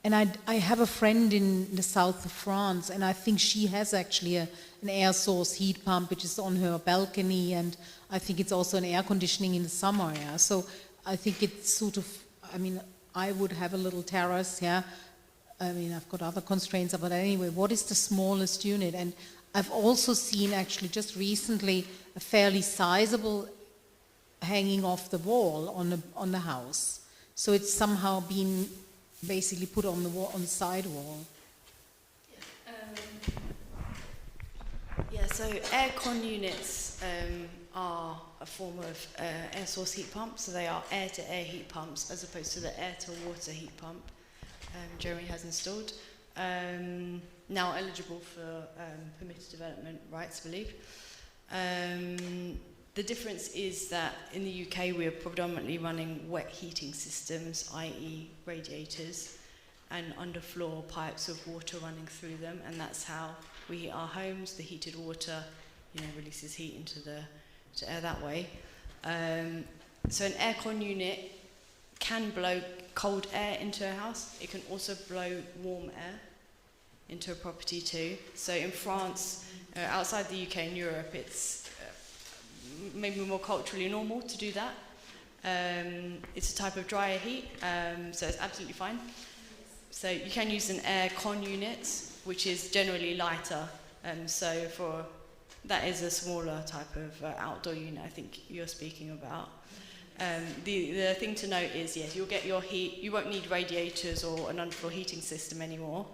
And I have a friend in the south of France, and I think she has actually an air source heat pump which is on her balcony, and I think it's also an air conditioning in the summer. Yeah? So I think it's sort of, I mean, I would have a little terrace, yeah. I mean, I've got other constraints, but anyway, what is the smallest unit? And I've also seen actually just recently a fairly sizable hanging off the wall on the house. So it's somehow been basically put on the wall, on the side wall. Yeah, so aircon units are a form of air source heat pump. So they are air-to-air heat pumps as opposed to the air-to-water heat pump Jeremy has installed. Now eligible for permitted development rights, I believe. The difference is that in the UK we are predominantly running wet heating systems, i.e. radiators, and underfloor pipes of water running through them, and that's how we heat our homes. The heated water, you know, releases heat into the air that way. So an aircon unit can blow cold air into a house. It can also blow warm air into a property too. So in France, outside the UK and Europe, it's maybe more culturally normal to do that. It's a type of dryer heat, so it's absolutely fine. So you can use an air con unit, which is generally lighter. So that is a smaller type of outdoor unit I think you're speaking about. The thing to note is, yes, you'll get your heat. You won't need radiators or an underfloor heating system anymore,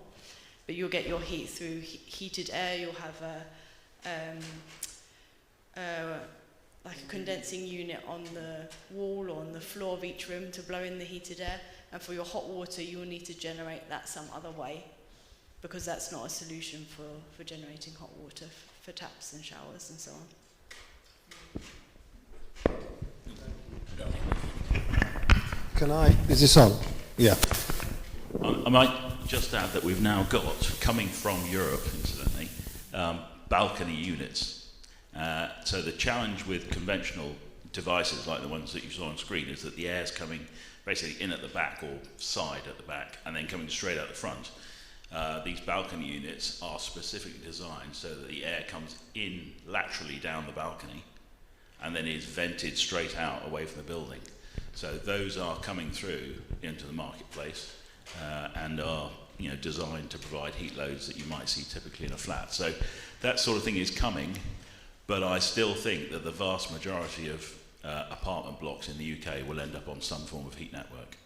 but you'll get your heat through heated air. You'll have like a condensing unit on the wall or on the floor of each room to blow in the heated air. And for your hot water, you will need to generate that some other way, because that's not a solution for generating hot water for taps and showers and so on. Is this on? Yeah. I might just add that we've now got, coming from Europe, incidentally, balcony units. So the challenge with conventional devices like the ones that you saw on screen is that the air's coming basically in at the back or side at the back, and then coming straight out the front. These balcony units are specifically designed so that the air comes in laterally down the balcony and then is vented straight out away from the building. So those are coming through into the marketplace and are designed to provide heat loads that you might see typically in a flat. So that sort of thing is coming, but I still think that the vast majority of apartment blocks in the UK will end up on some form of heat network.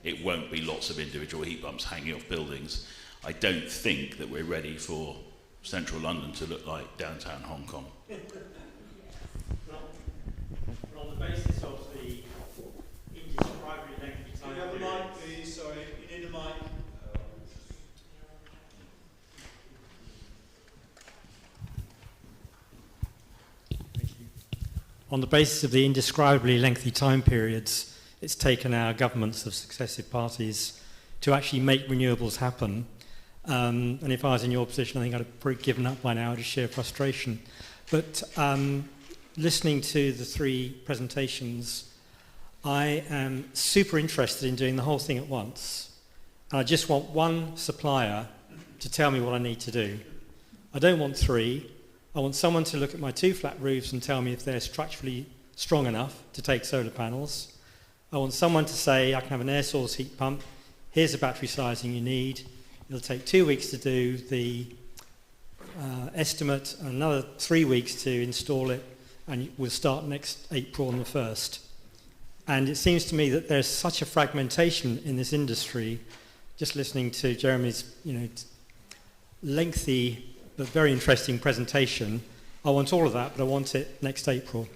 It won't be lots of individual heat pumps hanging off buildings. I don't think that we're ready for central London to look like downtown Hong Kong. On the basis of the indescribably lengthy time. Can you have a mic, please? Sorry, you need a mic. On the basis of the indescribably lengthy time periods it's taken our governments of successive parties to actually make renewables happen, and if I was in your position, I think I'd have probably given up by now out of sheer frustration. But listening to the three presentations, I am super interested in doing the whole thing at once. And I just want one supplier to tell me what I need to do. I don't want three. I want someone to look at my 2 flat roofs and tell me if they're structurally strong enough to take solar panels. I want someone to say, I can have an air source heat pump. Here's the battery sizing you need. It'll take 2 weeks to do the estimate, and another 3 weeks to install it, and we'll start next April on the 1st. And it seems to me that there's such a fragmentation in this industry. Just listening to Jeremy's, lengthy but very interesting presentation. I want all of that, but I want it next April,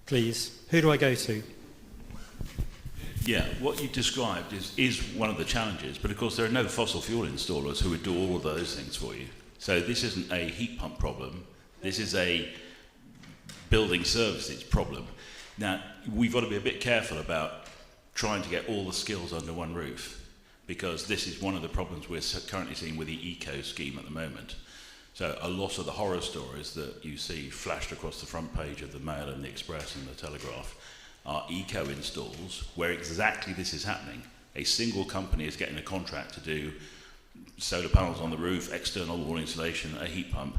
please. Who do I go to? Yeah, what you described is one of the challenges, but of course there are no fossil fuel installers who would do all of those things for you. So this isn't a heat pump problem, this is a building services problem. Now, we've got to be a bit careful about trying to get all the skills under one roof, because this is one of the problems we're currently seeing with the eco scheme at the moment. So a lot of the horror stories that you see flashed across the front page of the Mail and the Express and the Telegraph are eco installs where exactly this is happening. A single company is getting a contract to do solar panels on the roof, external wall insulation, a heat pump.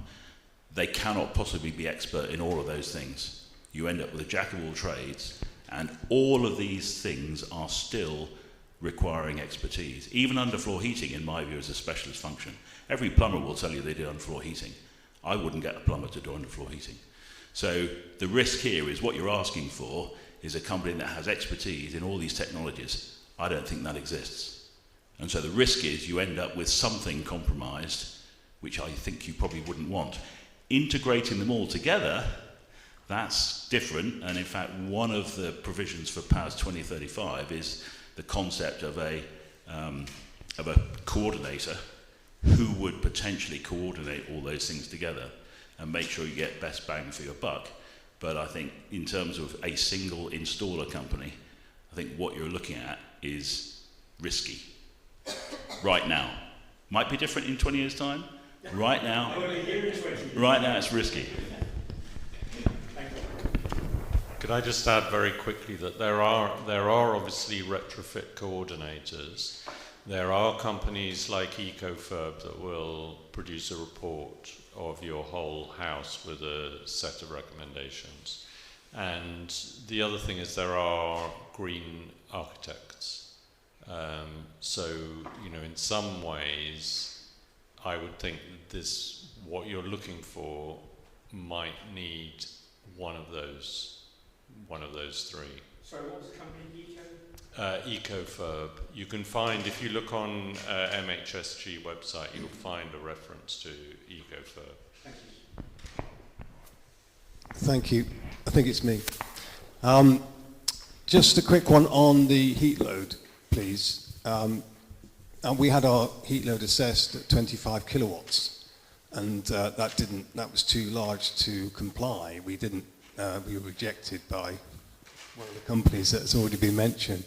They cannot possibly be expert in all of those things. You end up with a jack of all trades, and all of these things are still requiring expertise. Even underfloor heating, in my view, is a specialist function. Every plumber will tell you they do underfloor heating. I wouldn't get a plumber to do underfloor heating. So the risk here is what you're asking for is a company that has expertise in all these technologies. I don't think that exists. And so the risk is you end up with something compromised, which I think you probably wouldn't want. Integrating them all together, that's different. And in fact, one of the provisions for PAS 2035 is the concept of a coordinator who would potentially coordinate all those things together and make sure you get best bang for your buck. But I think in terms of a single installer company, I think what you're looking at is risky right now. Might be different in 20 years' time. Right now it's risky. Could I just add very quickly that there are obviously retrofit coordinators. There are companies like EcoFurb that will produce a report of your whole house with a set of recommendations. And the other thing is there are green architects. So, in some ways, I would think that what you're looking for might need one of those three. Sorry, what was the company? EcoFurb. You can find, if you look on MHSG website, you'll find a reference to EcoFurb. Thank you. I think it's me. Just a quick one on the heat load, please. And we had our heat load assessed at 25 kilowatts, and that was too large to comply. We were rejected by one of the companies that's already been mentioned.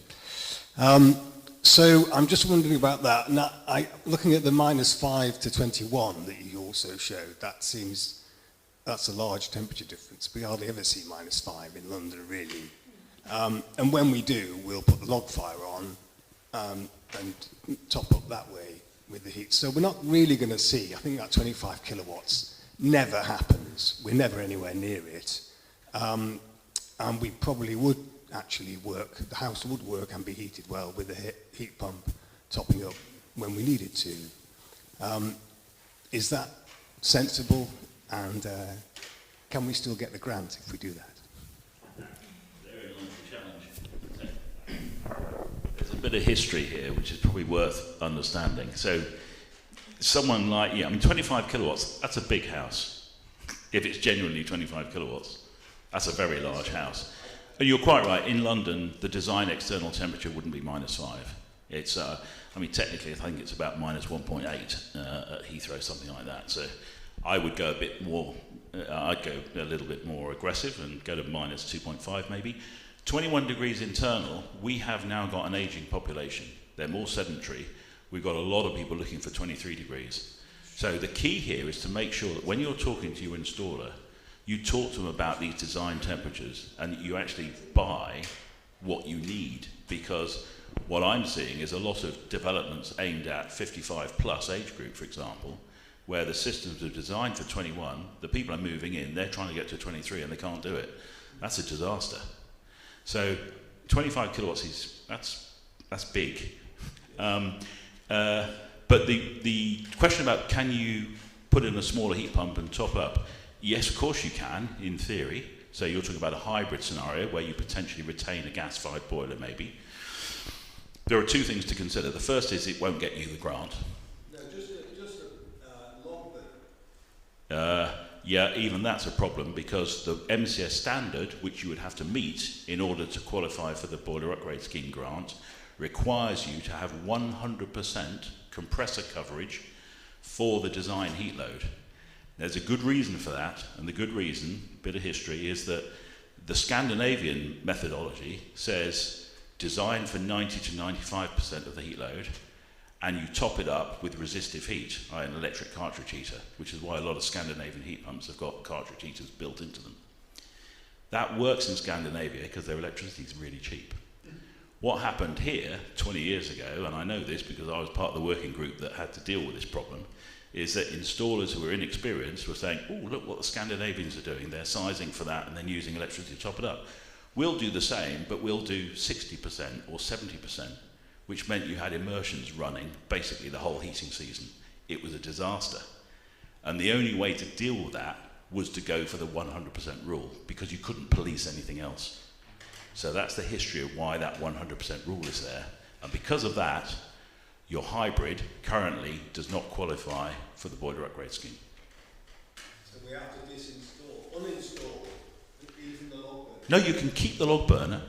So I'm just wondering about that. Now, looking at the -5 to 21 that you also showed, that's a large temperature difference. We hardly ever see -5 in London, really. And when we do, we'll put the log fire on and top up that way with the heat. So we're not really going to see, I think that 25 kilowatts never happens. We're never anywhere near it. And we probably would actually work, the house would work and be heated well with the heat pump topping up when we needed to. Is that sensible, and can we still get the grant if we do that? There's a bit of history here which is probably worth understanding. So someone like, 25 kilowatts, that's a big house. If it's genuinely 25 kilowatts, that's a very large house. And you're quite right, in London, the design external temperature wouldn't be -5. It's, technically I think it's about -1.8 at Heathrow, something like that. So I would go a bit more, I'd go a little bit more aggressive and go to -2.5 maybe. 21 degrees internal, we have now got an aging population. They're more sedentary. We've got a lot of people looking for 23 degrees. So the key here is to make sure that when you're talking to your installer, you talk to them about these design temperatures and you actually buy what you need, because what I'm seeing is a lot of developments aimed at 55 plus age group, for example, where the systems are designed for 21, the people are moving in, they're trying to get to 23 and they can't do it. That's a disaster. So 25 kilowatts that's big. But the question about can you put in a smaller heat pump and top up, yes, of course you can, in theory. So you're talking about a hybrid scenario where you potentially retain a gas-fired boiler maybe. There are two things to consider. The first is it won't get you the grant. No, just a log burner. Yeah, even that's a problem, because the MCS standard, which you would have to meet in order to qualify for the Boiler Upgrade Scheme grant, requires you to have 100% compressor coverage for the design heat load. There's a good reason for that, and the good reason, bit of history, is that the Scandinavian methodology says design for 90 to 95% of the heat load, and you top it up with resistive heat, an electric cartridge heater, which is why a lot of Scandinavian heat pumps have got cartridge heaters built into them. That works in Scandinavia because their electricity is really cheap. What happened here 20 years ago, and I know this because I was part of the working group that had to deal with this problem, is that installers who were inexperienced were saying, oh, look what the Scandinavians are doing, they're sizing for that and then using electricity to top it up. We'll do the same, but we'll do 60% or 70%, which meant you had immersions running basically the whole heating season. It was a disaster. And the only way to deal with that was to go for the 100% rule, because you couldn't police anything else. So that's the history of why that 100% rule is there. And because of that, your hybrid currently does not qualify for the Boiler Upgrade Scheme. So we have to uninstall even the log burner? No, you can keep the log burner,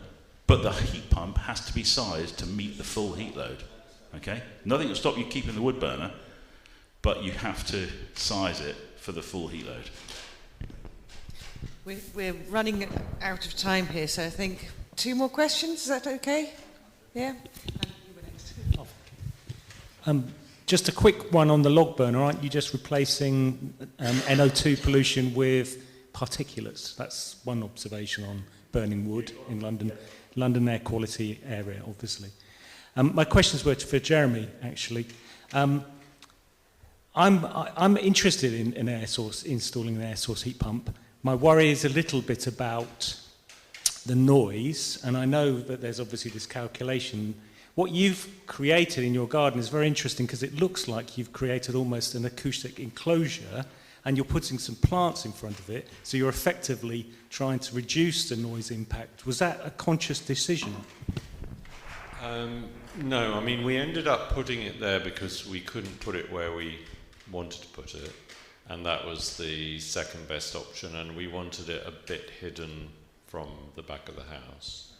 but the heat pump has to be sized to meet the full heat load. Okay? Nothing will stop you keeping the wood burner, but you have to size it for the full heat load. We're running out of time here, so I think 2 more questions. Is that okay? Yeah? Just a quick one on the log burner. Aren't you just replacing NO2 pollution with particulates? That's one observation on burning wood in London air quality area, obviously. My questions were for Jeremy, actually. I'm interested in installing an air source heat pump. My worry is a little bit about the noise, and I know that there's obviously this calculation. What you've created in your garden is very interesting, because it looks like you've created almost an acoustic enclosure, and you're putting some plants in front of it, so you're effectively trying to reduce the noise impact. Was that a conscious decision? No, I mean, we ended up putting it there because we couldn't put it where we wanted to put it, and that was the second best option, and we wanted it a bit hidden from the back of the house.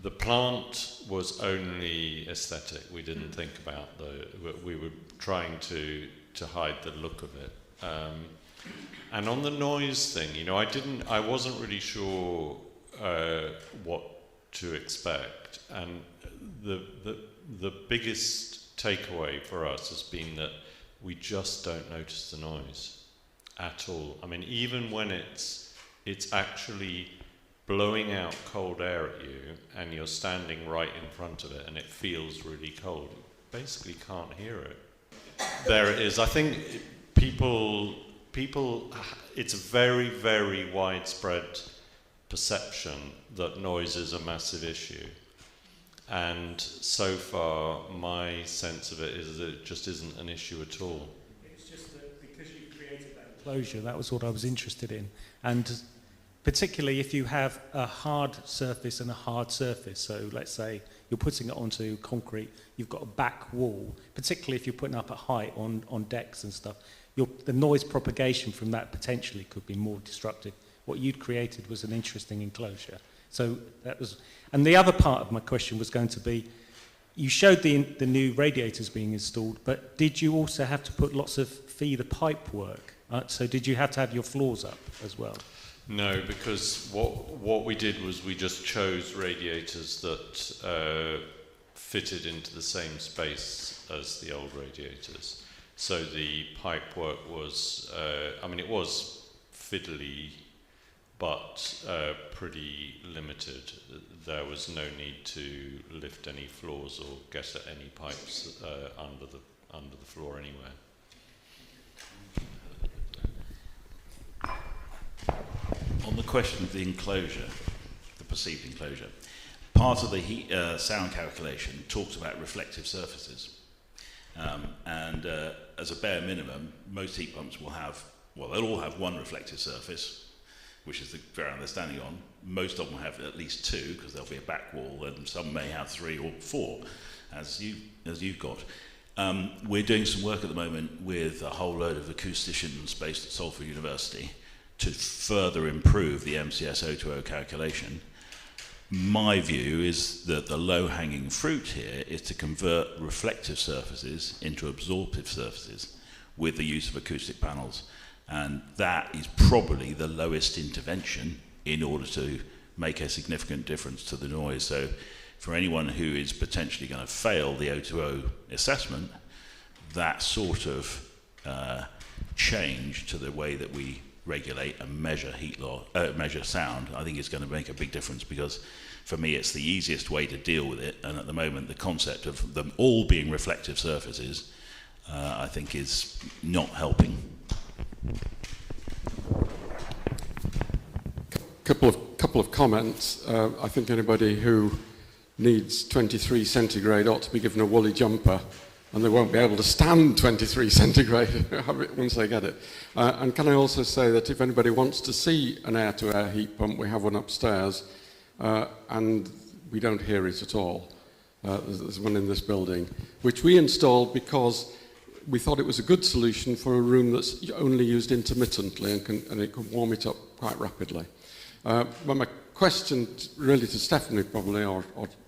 The plant was only aesthetic. We didn't think about we were trying to hide the look of it. And on the noise thing, I wasn't really sure what to expect. And the biggest takeaway for us has been that we just don't notice the noise at all. I mean, even when it's actually blowing out cold air at you and you're standing right in front of it and it feels really cold, you basically can't hear it. There it is. I think people, it's a very, very widespread perception that noise is a massive issue. And so far, my sense of it is that it just isn't an issue at all. It's just that because you created that enclosure, that was what I was interested in. And particularly if you have a hard surface and a hard surface, so let's say you're putting it onto concrete, you've got a back wall, particularly if you're putting up at height on decks and stuff, the noise propagation from that potentially could be more destructive. What you'd created was an interesting enclosure. So that was, and the other part of my question was going to be, you showed the new radiators being installed, but did you also have to put lots of feeder pipe work? So did you have to have your floors up as well? No, because what we did was we just chose radiators that fitted into the same space as the old radiators. So the pipe work was, I mean, it was fiddly, but pretty limited. There was no need to lift any floors or get at any pipes under the floor anywhere. On the question of the enclosure, the perceived enclosure, part of the heat, sound calculation talks about reflective surfaces. And as a bare minimum, most heat pumps will have, well, they'll all have one reflective surface, which is the fair understanding on. Most of them will have at least two, because there'll be a back wall, and some may have 3 or 4, as you've got. We're doing some work at the moment with a whole load of acousticians based at Salford University to further improve the MCS 020 calculation. My view is that the low-hanging fruit here is to convert reflective surfaces into absorptive surfaces with the use of acoustic panels. And that is probably the lowest intervention in order to make a significant difference to the noise. So for anyone who is potentially going to fail the 020 assessment, that sort of change to the way that we regulate and measure measure sound, I think is going to make a big difference, because for me it's the easiest way to deal with it, and at the moment the concept of them all being reflective surfaces I think is not helping. Couple of comments. I think anybody who needs 23 centigrade ought to be given a woolly jumper, and they won't be able to stand 23 centigrade once they get it. And can I also say that if anybody wants to see an air-to-air heat pump, we have one upstairs, and we don't hear it at all. There's one in this building, which we installed because we thought it was a good solution for a room that's only used intermittently and it can warm it up quite rapidly. But my question really to Stephanie probably, or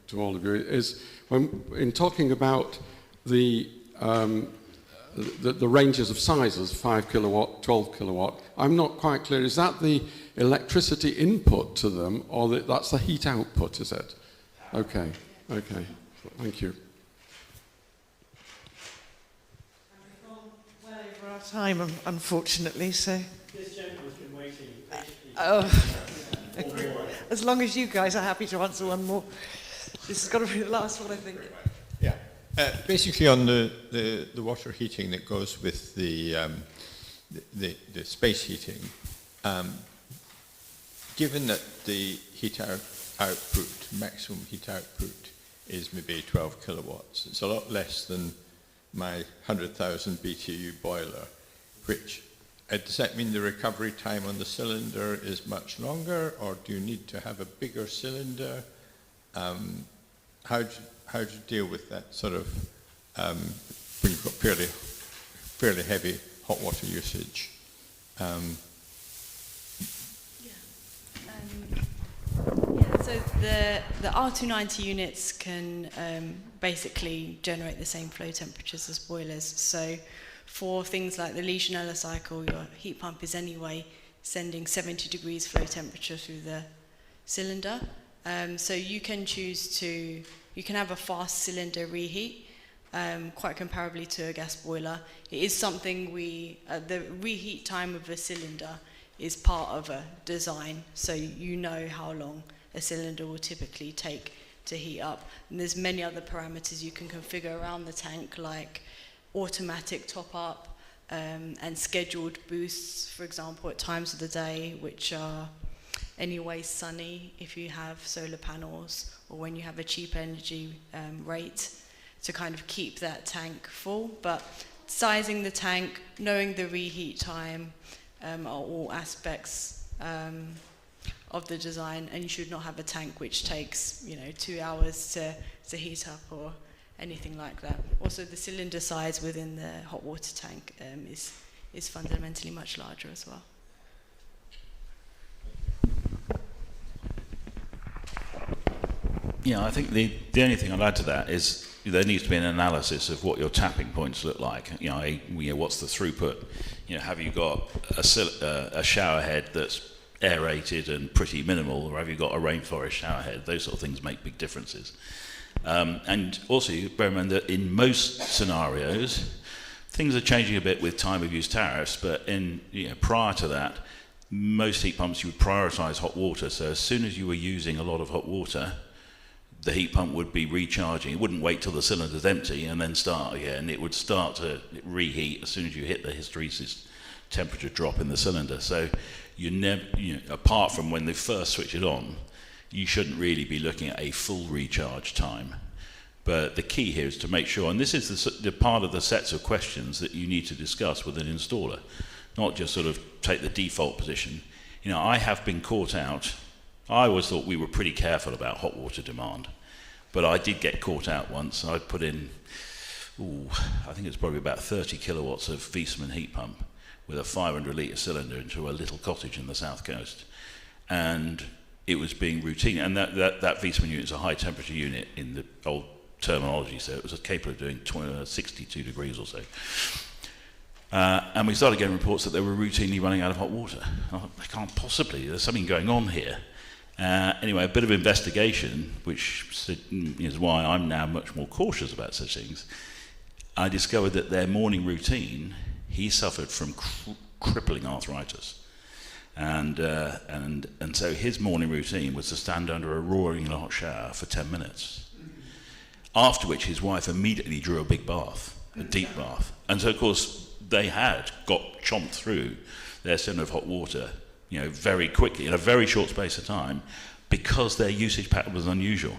to all of you, is in talking about the ranges of sizes, 5 kilowatt, 12 kilowatt, I'm not quite clear, is that the electricity input to them, or that's the heat output, is it? Okay, thank you. We've gone well over our time, unfortunately, so... This gentleman's been waiting patiently. As long as you guys are happy to answer one more. This has got to be the last one, I think. Yeah. Basically on the water heating that goes with the space heating, given that the heat output, maximum heat output, is maybe 12 kilowatts, it's a lot less than my 100,000 BTU boiler, which does that mean the recovery time on the cylinder is much longer, or do you need to have a bigger cylinder? How do you deal with that sort of when you've got fairly heavy hot water usage? So the R290 units can basically generate the same flow temperatures as boilers. So for things like the Legionella cycle, your heat pump is anyway sending 70 degrees flow temperature through the cylinder. So you can choose to, you can have a fast cylinder reheat, quite comparably to a gas boiler. It is something the reheat time of a cylinder is part of a design, so you know how long a cylinder will typically take to heat up. And there's many other parameters you can configure around the tank, like automatic top up and scheduled boosts, for example, at times of the day which are anyway sunny if you have solar panels, or when you have a cheap energy rate, to kind of keep that tank full. But sizing the tank, knowing the reheat time are all aspects of the design, and you should not have a tank which takes 2 hours to heat up or anything like that. Also, the cylinder size within the hot water tank is fundamentally much larger as well. Yeah, I think the only thing I'd add to that is there needs to be an analysis of what your tapping points look like. What's the throughput? Have you got a shower head that's aerated and pretty minimal, or have you got a rainforest shower head? Those sort of things make big differences. And also, you bear in mind that in most scenarios, things are changing a bit with time of use tariffs, but prior to that, most heat pumps, you would prioritise hot water. So as soon as you were using a lot of hot water, the heat pump would be recharging. It wouldn't wait till the cylinder's empty and then start again. It would start to reheat as soon as you hit the hysteresis temperature drop in the cylinder. So you never, apart from when they first switch it on, you shouldn't really be looking at a full recharge time. But the key here is to make sure, and this is the part of the sets of questions that you need to discuss with an installer, not just sort of take the default position. I have been caught out. I always thought we were pretty careful about hot water demand, but I did get caught out once. I put in, I think it's probably about 30 kilowatts of Viessmann heat pump with a 500 litre cylinder into a little cottage in the south coast. And it was being routine. And that Viessmann unit is a high temperature unit in the old terminology, so it was capable of doing 62 degrees or so. And we started getting reports that they were routinely running out of hot water. I thought, they can't possibly, there's something going on here. Anyway, a bit of investigation, which is why I'm now much more cautious about such things. I discovered that their morning routine, he suffered from crippling arthritis. And so his morning routine was to stand under a roaring hot shower for 10 minutes. After which his wife immediately drew a big bath, a deep bath. And so, of course, they had got chomped through their cylinder of hot water, very quickly, in a very short space of time, because their usage pattern was unusual.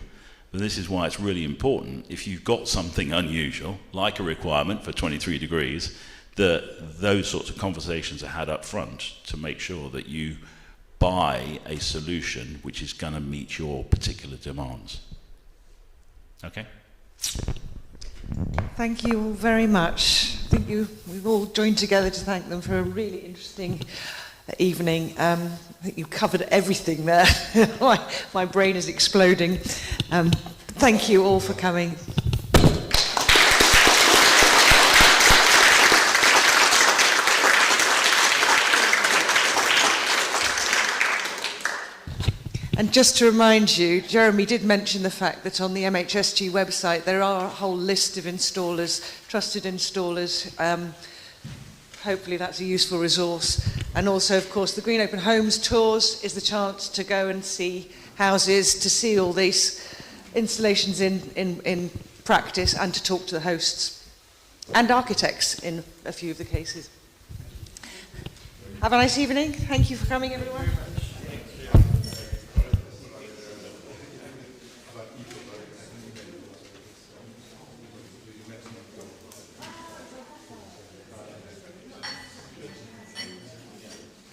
But this is why it's really important, if you've got something unusual, like a requirement for 23 degrees, that those sorts of conversations are had up front to make sure that you buy a solution which is going to meet your particular demands. Okay? Thank you all very much. I think we've all joined together to thank them for a really interesting evening. I think you covered everything there. My brain is exploding. Thank you all for coming. And just to remind you, Jeremy did mention the fact that on the MHSG website there are a whole list of installers, trusted installers. Hopefully that's a useful resource. And also, of course, the Green Open Homes tours is the chance to go and see houses, to see all these installations in practice, and to talk to the hosts and architects in a few of the cases. Have a nice evening. Thank you for coming, everyone.